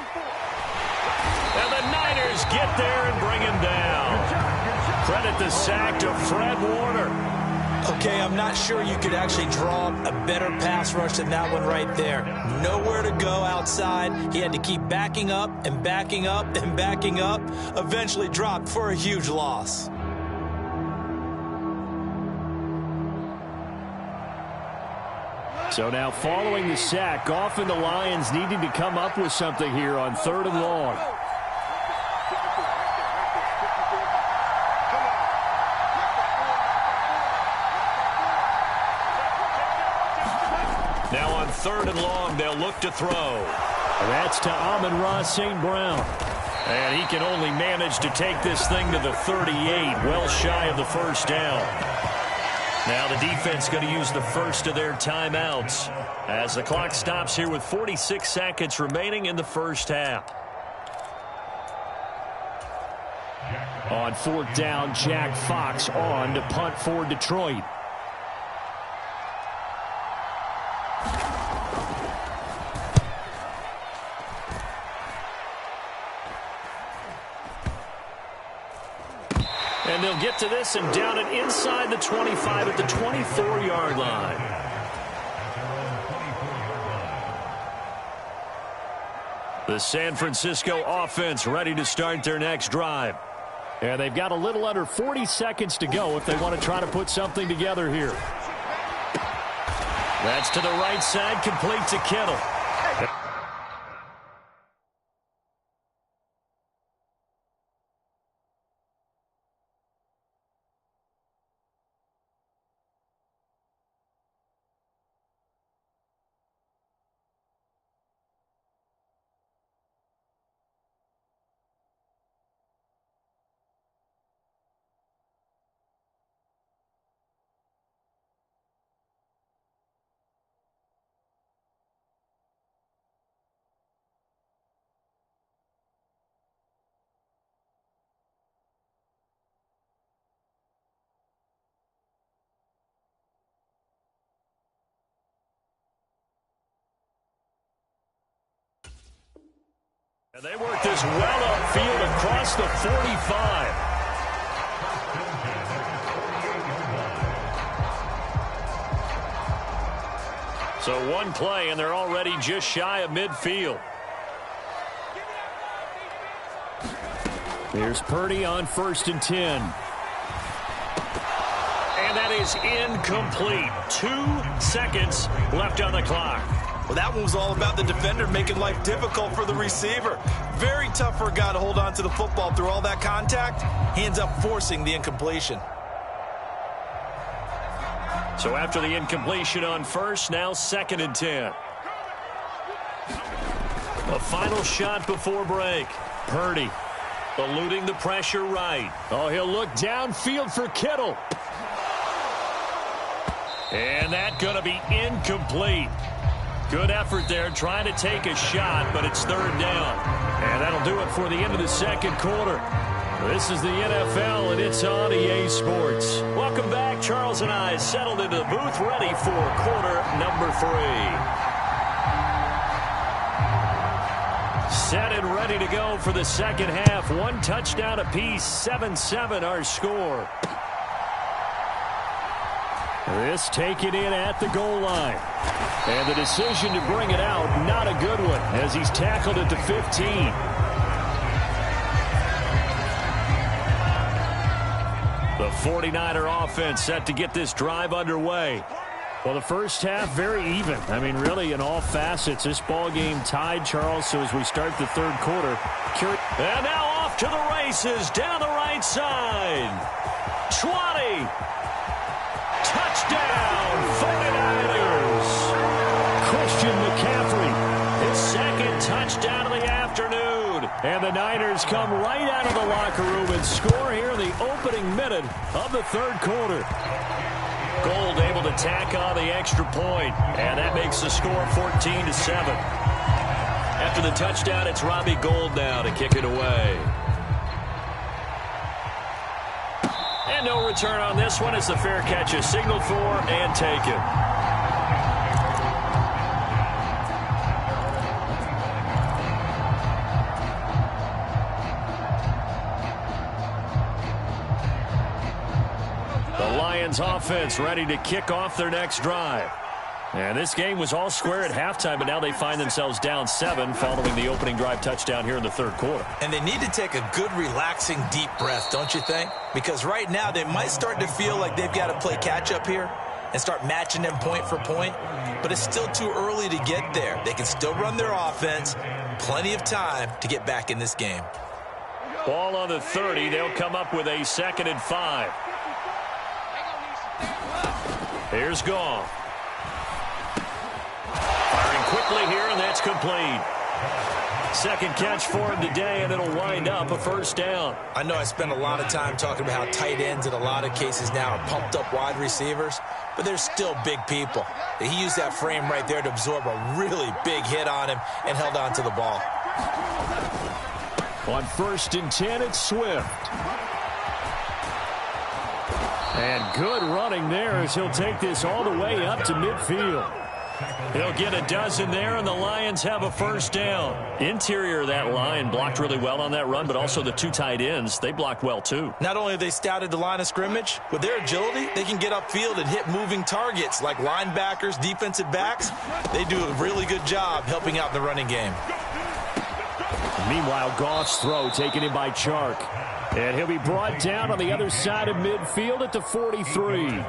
And the Niners get there and bring him down. Credit the sack to Fred Warner. Okay, I'm not sure you could actually draw a better pass rush than that one right there. Nowhere to go outside. He had to keep backing up and backing up and backing up. Eventually dropped for a huge loss. So now following the sack, Goff and the Lions needing to come up with something here on 3rd and long. Now on 3rd and long, they'll look to throw. That's to Amon-Ra St. Brown. And he can only manage to take this thing to the 38, well shy of the first down. Now the defense going to use the first of their timeouts as the clock stops here with 46 seconds remaining in the first half. On fourth down, Jack Fox on to punt for Detroit. And they'll get to this and down it inside the 25 at the 24-yard line. The San Francisco offense ready to start their next drive. And they've got a little under 40 seconds to go if they want to try to put something together here. That's to the right side, complete to Kittle. And they work this well upfield across the 45. So one play, and they're already just shy of midfield. Here's Purdy on 1st and 10. And that is incomplete. 2 seconds left on the clock. Well, that one was all about the defender making life difficult for the receiver. Very tough for a guy to hold on to the football through all that contact. He ends up forcing the incompletion. So after the incompletion on first, now 2nd and 10. A final shot before break. Purdy eluding the pressure right. Oh, he'll look downfield for Kittle. And that going to be incomplete. Good effort there trying to take a shot, but it's 3rd down. And that'll do it for the end of the 2nd quarter. This is the NFL, and it's on EA Sports. Welcome back. Charles and I settled into the booth, ready for quarter number 3. Set and ready to go for the 2nd half. 1 touchdown apiece, 7-7 our score. This taken in at the goal line. And the decision to bring it out, not a good one, as he's tackled at the 15. The 49er offense set to get this drive underway. Well, the first half, very even. I mean, really, in all facets, this ball game tied, Charles. So as we start the 3rd quarter. And now off to the races, down the right side. 20. Touchdown, 49ers. Christian McCaffrey, his 2nd touchdown of the afternoon. And the Niners come right out of the locker room and score here in the opening minute of the 3rd quarter. Gold able to tack on the extra point, and that makes the score 14-7. After the touchdown, it's Robbie Gould now to kick it away. And no return on this one as the fair catch is signaled for and taken. The Lions offense ready to kick off their next drive. And this game was all square at halftime, but now they find themselves down 7 following the opening drive touchdown here in the 3rd quarter. And they need to take a good, relaxing, deep breath, don't you think? Because right now they might start to feel like they've got to play catch-up here and start matching them point for point. But it's still too early to get there. They can still run their offense. Plenty of time to get back in this game. Ball on the 30. They'll come up with a 2nd and 5. Here's Goff. Firing quickly here, and that's complete. Second catch for him today, and it'll wind up a first down. I know I spend a lot of time talking about how tight ends in a lot of cases now are pumped up wide receivers, but they're still big people. He used that frame right there to absorb a really big hit on him and held on to the ball. On 1st and 10, it's Swift. And good running there as he'll take this all the way up to midfield. He'll get a dozen there, and the Lions have a first down. Interior of that line blocked really well on that run, but also the 2 tight ends, they blocked well too. Not only have they scouted the line of scrimmage, with their agility, they can get upfield and hit moving targets like linebackers, defensive backs. They do a really good job helping out in the running game. Meanwhile, Goff's throw taken in by Chark. And he'll be brought down on the other side of midfield at the 43.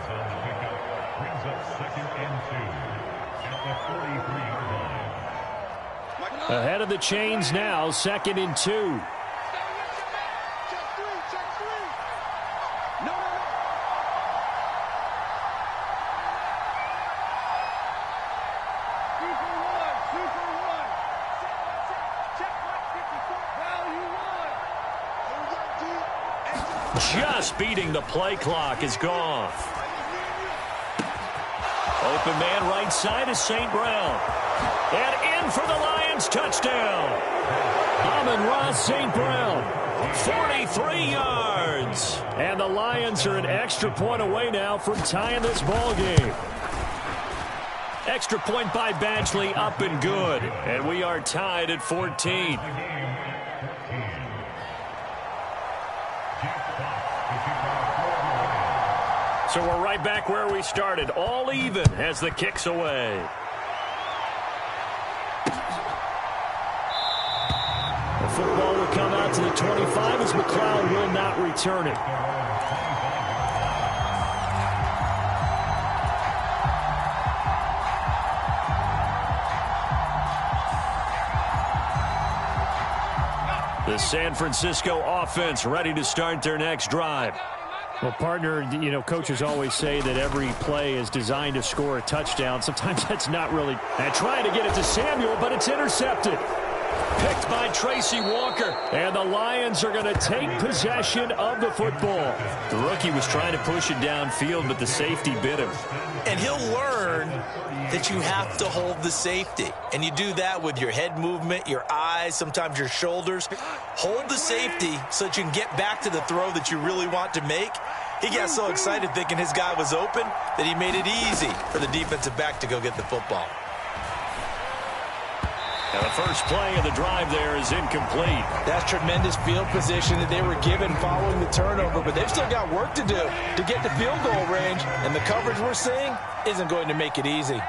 Ahead of the chains now, 2nd and 2. Just beating the play clock is Goff. Open man right side is St. Brown. And in for the Lions touchdown. Amon-Ra St. Brown. 43 yards. And the Lions are an extra point away now from tying this ball game. Extra point by Badgley, up and good. And we are tied at 14. So we're right back where we started, all even as the kick's away. The football will come out to the 25 as McLeod will not return it. The San Francisco offense ready to start their next drive. Well, partner, you know, coaches always say that every play is designed to score a touchdown. Sometimes that's not really. And trying to get it to Samuel, but it's intercepted. Picked by Tracy Walker. And the Lions are going to take possession of the football. The rookie was trying to push it downfield, but the safety bit him. And he'll learn that you have to hold the safety. And you do that with your head movement, your eyes, sometimes your shoulders. Hold the safety so that you can get back to the throw that you really want to make. He got so excited thinking his guy was open that he made it easy for the defensive back to go get the football. And the first play of the drive there is incomplete. That's tremendous field position that they were given following the turnover, but they've still got work to do to get to field goal range, and the coverage we're seeing isn't going to make it easy.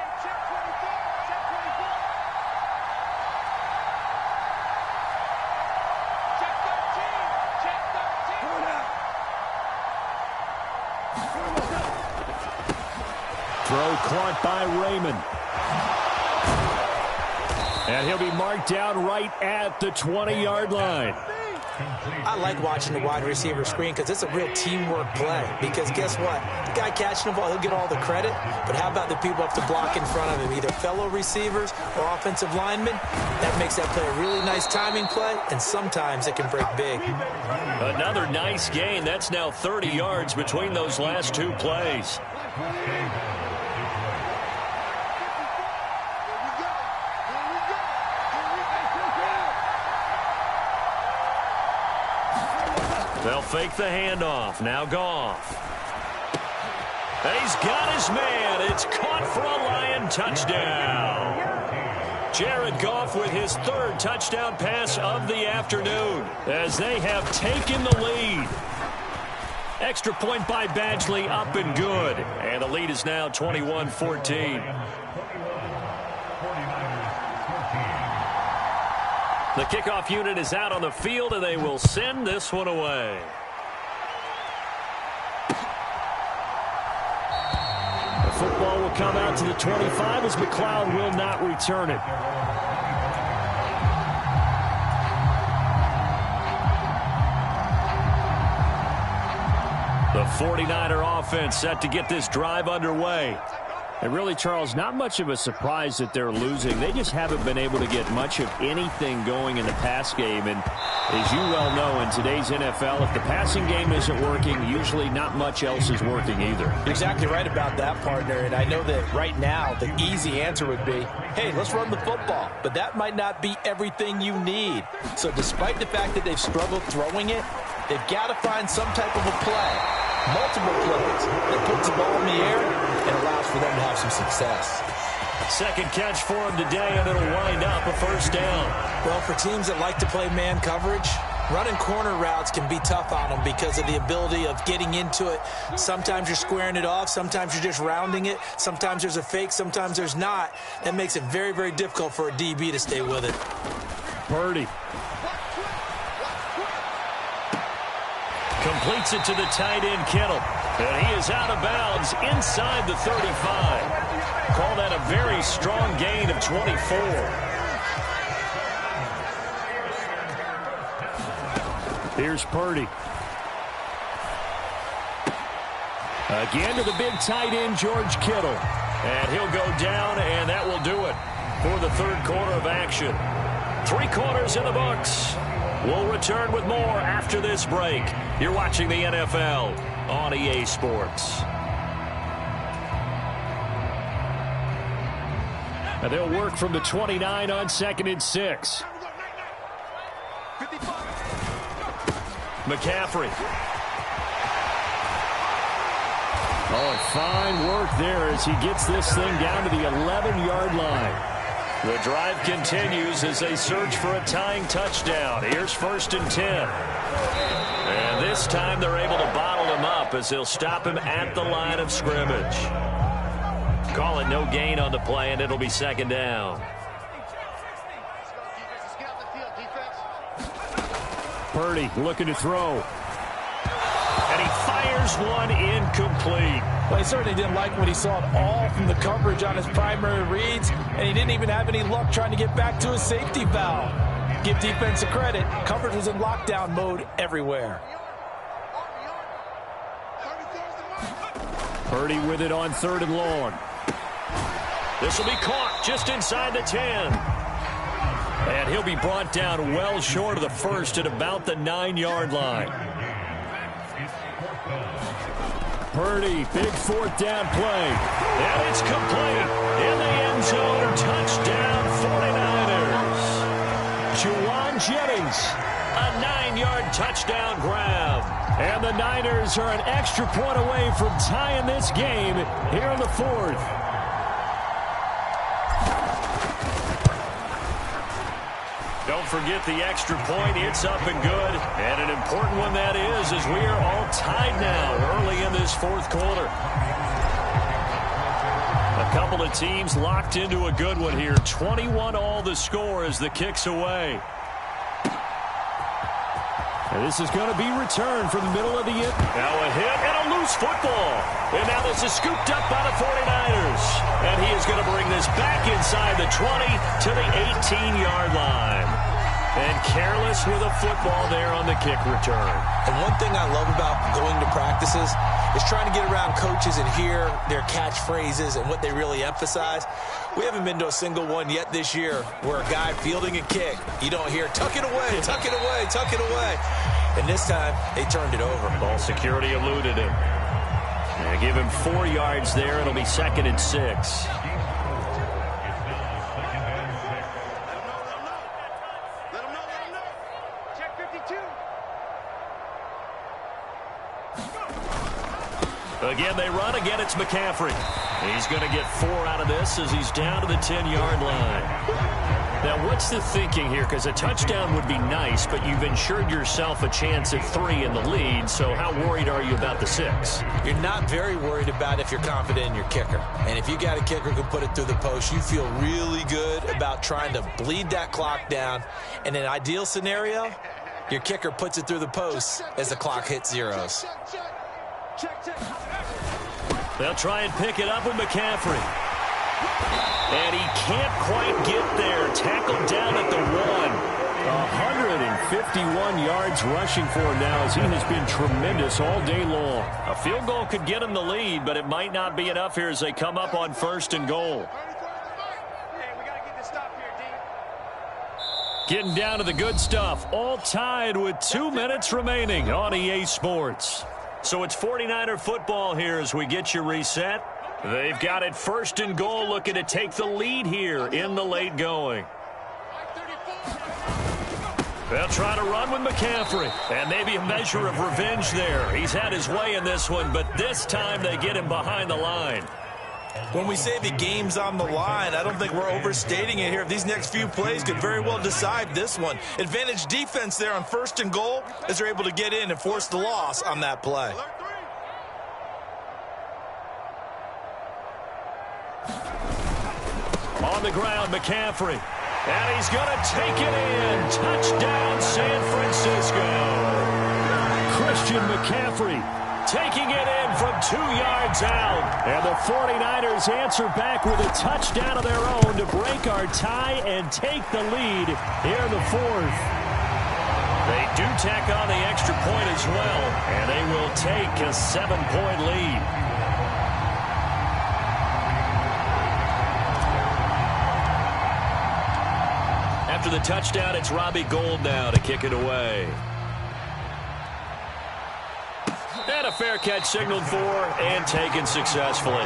Throw caught by Raymond. And he'll be marked down right at the 20-yard line. I like watching the wide receiver screen because it's a real teamwork play. Because guess what? The guy catching the ball, he'll get all the credit. But how about the people up to block in front of him, either fellow receivers or offensive linemen? That makes that play a really nice timing play, and sometimes it can break big. Another nice gain. That's now 30 yards between those last two plays. They'll fake the handoff. Now Goff. And he's got his man. It's caught for a Lion touchdown. Jared Goff with his third touchdown pass of the afternoon as they have taken the lead. Extra point by Badgley, up and good. And the lead is now 21-14. The kickoff unit is out on the field, and they will send this one away. The football will come out to the 25 as McLeod will not return it. The 49er offense set to get this drive underway. And really, Charles, not much of a surprise that they're losing. They just haven't been able to get much of anything going in the pass game. And as you well know, in today's NFL, if the passing game isn't working, usually not much else is working either. You're exactly right about that, partner. And I know that right now the easy answer would be, hey, let's run the football. But that might not be everything you need. So despite the fact that they've struggled throwing it, they've got to find some type of a play, multiple plays that puts the ball in the air and allows for them to have some success. Second catch for him today, and it'll wind up a first down. Well, for teams that like to play man coverage, running corner routes can be tough on them because of the ability of getting into it. Sometimes you're squaring it off. Sometimes you're just rounding it. Sometimes there's a fake. Sometimes there's not. That makes it very, very difficult for a DB to stay with it. Purdy. Completes it to the tight end, Kittle. And he is out of bounds inside the 35. Call that a very strong gain of 24. Here's Purdy. Again to the big tight end, George Kittle. And he'll go down, and that will do it for the third quarter of action. 3 quarters in the books. We'll return with more after this break. You're watching the NFL on EA Sports. And they'll work from the 29 on 2nd and 6. McCaffrey. Oh, fine work there as he gets this thing down to the 11-yard line. The drive continues as they search for a tying touchdown. Here's 1st and 10. And this time they're able to bottle him up as they'll stop him at the line of scrimmage. Call it no gain on the play, and it'll be 2nd down. Purdy looking to throw. And he fires one incomplete. Well, he certainly didn't like what he saw at all from the coverage on his primary reads, and he didn't even have any luck trying to get back to his safety valve. Give defense a credit. Coverage was in lockdown mode everywhere. Purdy with it on 3rd and long. This will be caught just inside the 10. And he'll be brought down well short of the first at about the 9-yard line. Purdy, big 4th down play. And it's complete. In the end zone, touchdown 49ers. Juwan Jennings, A 9-yard touchdown grab. and the Niners are an extra point away from tying this game here in the 4th. Don't forget the extra point. It's up and good. And an important one that is, as we are all tied now early in this 4th quarter. A couple of teams locked into a good one here. 21 all the score as the kick's away. And this is going to be returned from the middle of the end. Now a hit and a loose football. And now this is scooped up by the 49ers. And he is going to bring this back inside the 20 to the 18-yard line. And careless with a football there on the kick return. And one thing I love about going to practices is trying to get around coaches and hear their catchphrases and what they really emphasize. We haven't been to a single one yet this year where a guy fielding a kick, you don't hear, tuck it away, tuck it away, tuck it away. And this time, they turned it over. Ball security eluded him. And give him 4 yards there. It'll be 2nd and 6. Again, they run. Again, it's McCaffrey. He's going to get 4 out of this as he's down to the 10-yard line. Now, what's the thinking here? Because a touchdown would be nice, but you've ensured yourself a chance at 3 in the lead, so how worried are you about the 6? You're not very worried about if you're confident in your kicker. And if you got a kicker who can put it through the post, you feel really good about trying to bleed that clock down. In an ideal scenario, your kicker puts it through the post as the clock hits zeros. They'll try and pick it up with McCaffrey. And he can't quite get there. Tackled down at the 1. 151 yards rushing for him now as he has been tremendous all day long. A field goal could get him the lead, but it might not be enough here as they come up on 1st and goal. Getting down to the good stuff, all tied with 2 minutes remaining on EA Sports. So it's 49er football here as we get you reset. They've got it 1st and goal, looking to take the lead here in the late going. They'll try to run with McCaffrey, and maybe a measure of revenge there. He's had his way in this one, but this time they get him behind the line. When we say the game's on the line, I don't think we're overstating it here. These next few plays could very well decide this one. Advantage defense there on 1st and goal as they're able to get in and force the loss on that play. On the ground, McCaffrey. And he's going to take it in. Touchdown, San Francisco. Christian McCaffrey taking it in from 2 yards out. And the 49ers answer back with a touchdown of their own to break our tie and take the lead here in the 4th. They do tack on the extra point as well, and they will take a 7-point lead. After the touchdown, it's Robbie Gould now to kick it away. And a fair catch signaled for and taken successfully.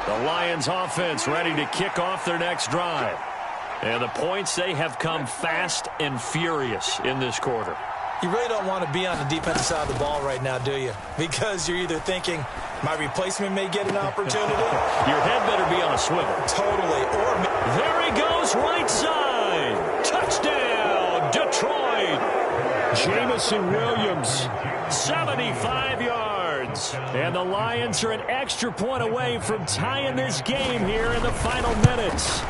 The Lions offense ready to kick off their next drive. And the points, they have come fast and furious in this quarter. You really don't want to be on the defensive side of the ball right now, do you? Because you're either thinking, my replacement may get an opportunity. Your head better be on a swivel. Totally. Or there he goes, right side. Touchdown, Detroit. Jamison Williams. 75 yards. And the Lions are an extra point away from tying this game here in the final minutes.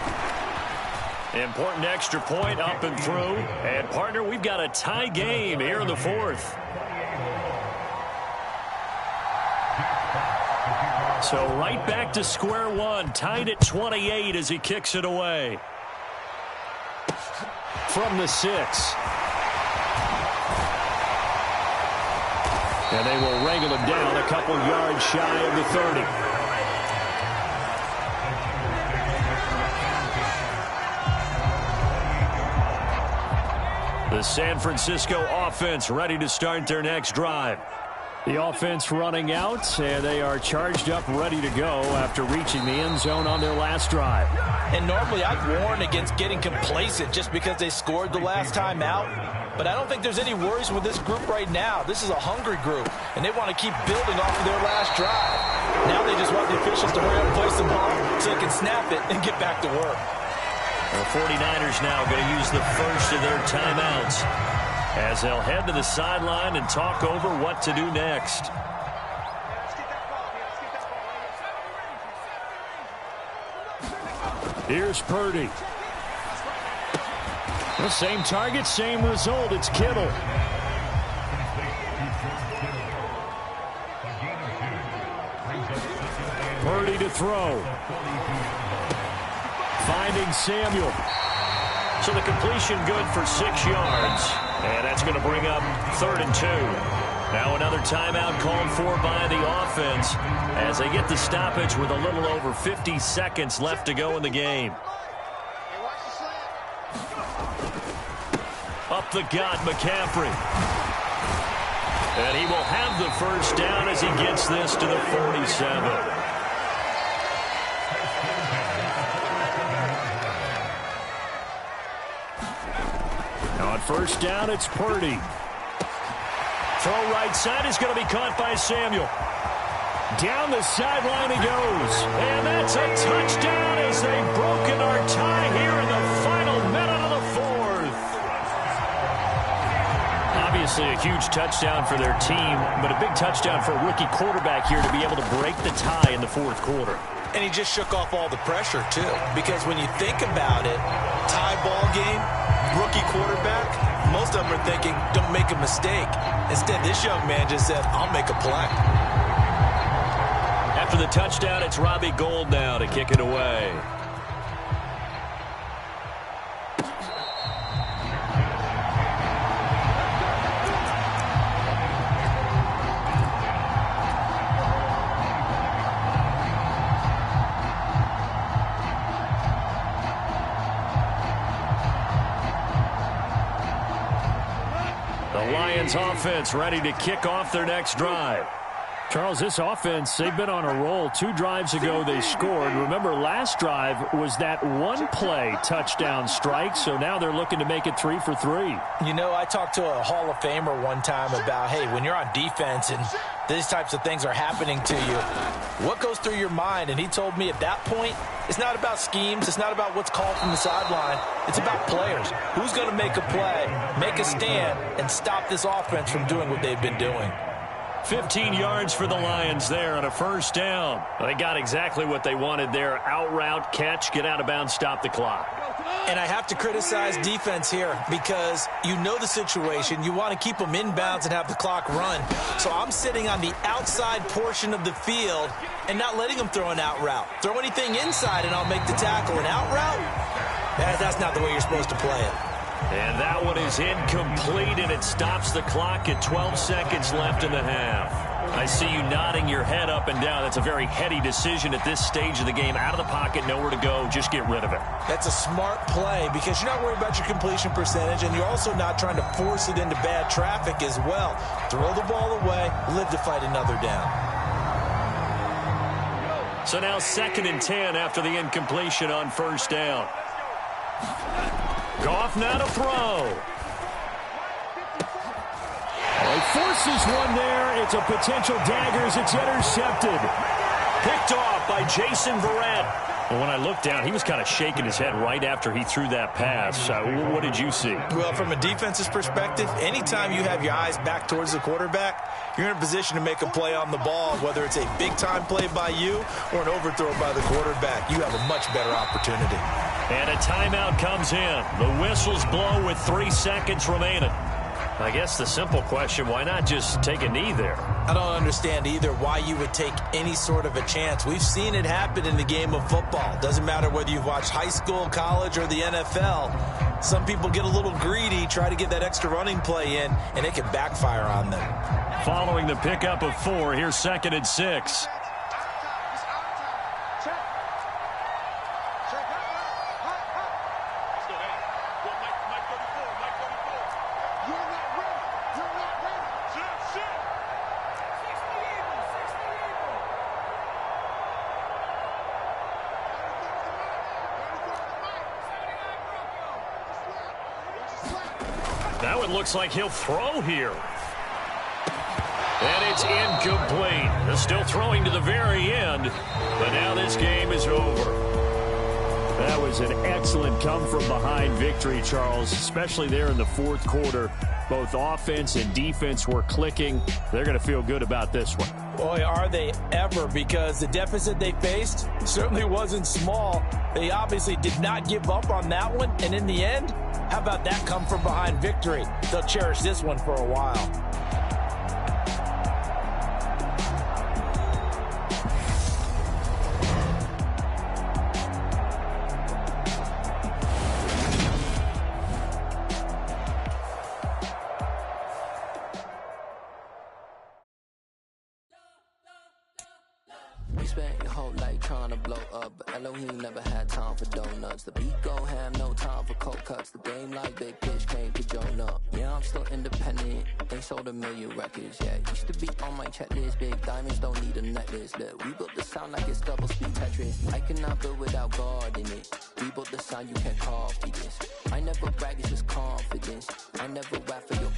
Important extra point up and through. And, partner, we've got a tie game here in the 4th. So right back to square one. Tied at 28 as he kicks it away. From the 6. And they will wrangle him down a couple yards shy of the 30. The San Francisco offense ready to start their next drive. The offense running out, and they are charged up, ready to go after reaching the end zone on their last drive. And normally I'd warn against getting complacent just because they scored the last time out. But I don't think there's any worries with this group right now. This is a hungry group, and they want to keep building off of their last drive. Now they just want the officials to hurry up and place the ball so they can snap it and get back to work. The 49ers now going to use the first of their timeouts as they'll head to the sideline and talk over what to do next. Here's Purdy. The same target, same result. It's Kittle. Purdy to throw. Finding Samuel. So the completion good for 6 yards. And that's going to bring up 3rd and 2. Now another timeout called for by the offense as they get the stoppage with a little over 50 seconds left to go in the game. Up the gut, McCaffrey. And he will have the first down as he gets this to the 47. On first down, it's Purdy. Throw right side is going to be caught by Samuel. Down the sideline he goes. And that's a touchdown as they've broken our tie here in the final minute of the 4th. Obviously a huge touchdown for their team, but a big touchdown for a rookie quarterback here to be able to break the tie in the 4th quarter. And he just shook off all the pressure, too. Because when you think about it, tie ball game, rookie quarterback, most of them are thinking, don't make a mistake. Instead, this young man just said, I'll make a play. After the touchdown, it's Robbie Gould now to kick it away. The Lions offense ready to kick off their next drive. Charles, this offense, they've been on a roll. 2 drives ago they scored. Remember, last drive was that one-play touchdown strike, so now they're looking to make it 3 for 3. You know, I talked to a Hall of Famer one time about, hey, when you're on defense and these types of things are happening to you, what goes through your mind? And he told me at that point, it's not about schemes. It's not about what's called from the sideline. It's about players. Who's going to make a play, make a stand, and stop this offense from doing what they've been doing? 15 yards for the Lions there on a first down. They got exactly what they wanted there. Out route, catch, get out of bounds, stop the clock. And I have to criticize defense here because you know the situation. You want to keep them inbounds and have the clock run. So I'm sitting on the outside portion of the field and not letting them throw an out route. Throw anything inside and I'll make the tackle. An out route? That's not the way you're supposed to play it. And that one is incomplete, and it stops the clock at 12 seconds left in the half. I see you nodding your head up and down. That's a very heady decision at this stage of the game. Out of the pocket, nowhere to go. Just get rid of it. That's a smart play because you're not worried about your completion percentage, and you're also not trying to force it into bad traffic as well. Throw the ball away, live to fight another down. So now 2nd and 10 after the incompletion on first down. Goff now to throw. He forces one there. It's a potential dagger as it's intercepted. Picked off by Jason Verrett. Well, when I looked down, he was kind of shaking his head right after he threw that pass. What did you see? Well, from a defense's perspective, anytime you have your eyes back towards the quarterback, you're in a position to make a play on the ball, whether it's a big-time play by you or an overthrow by the quarterback. You have a much better opportunity. And a timeout comes in. The whistles blow with 3 seconds remaining. I guess the simple question, why not just take a knee there? I don't understand either why you would take any sort of a chance. We've seen it happen in the game of football. Doesn't matter whether you've watched high school, college, or the NFL. Some people get a little greedy, try to get that extra running play in, and it can backfire on them. Following the pickup of 4, here's 2nd and 6. Now it looks like he'll throw here. And it's incomplete. They're still throwing to the very end, but now this game is over. That was an excellent come-from-behind victory, Charles, especially there in the 4th quarter. Both offense and defense were clicking. They're going to feel good about this one. Boy, are they ever, because the deficit they faced certainly wasn't small. They obviously did not give up on that one, and in the end, how about that come-from-behind victory? They'll cherish this one for a while. Spent your whole life trying to blow up, but Elohim never had time for donuts. The beat go ham, no time for cold cuts. The game like Big Pitch came to Jonah. Yeah, I'm still independent. They sold 1 million records. Yeah, used to be on my checklist. Big diamonds don't need a necklace. Look, we built the sound like it's double speed Tetris. I cannot build without God in it. We built the sound, you can't copy this. I never brag, it's just confidence. I never rap for your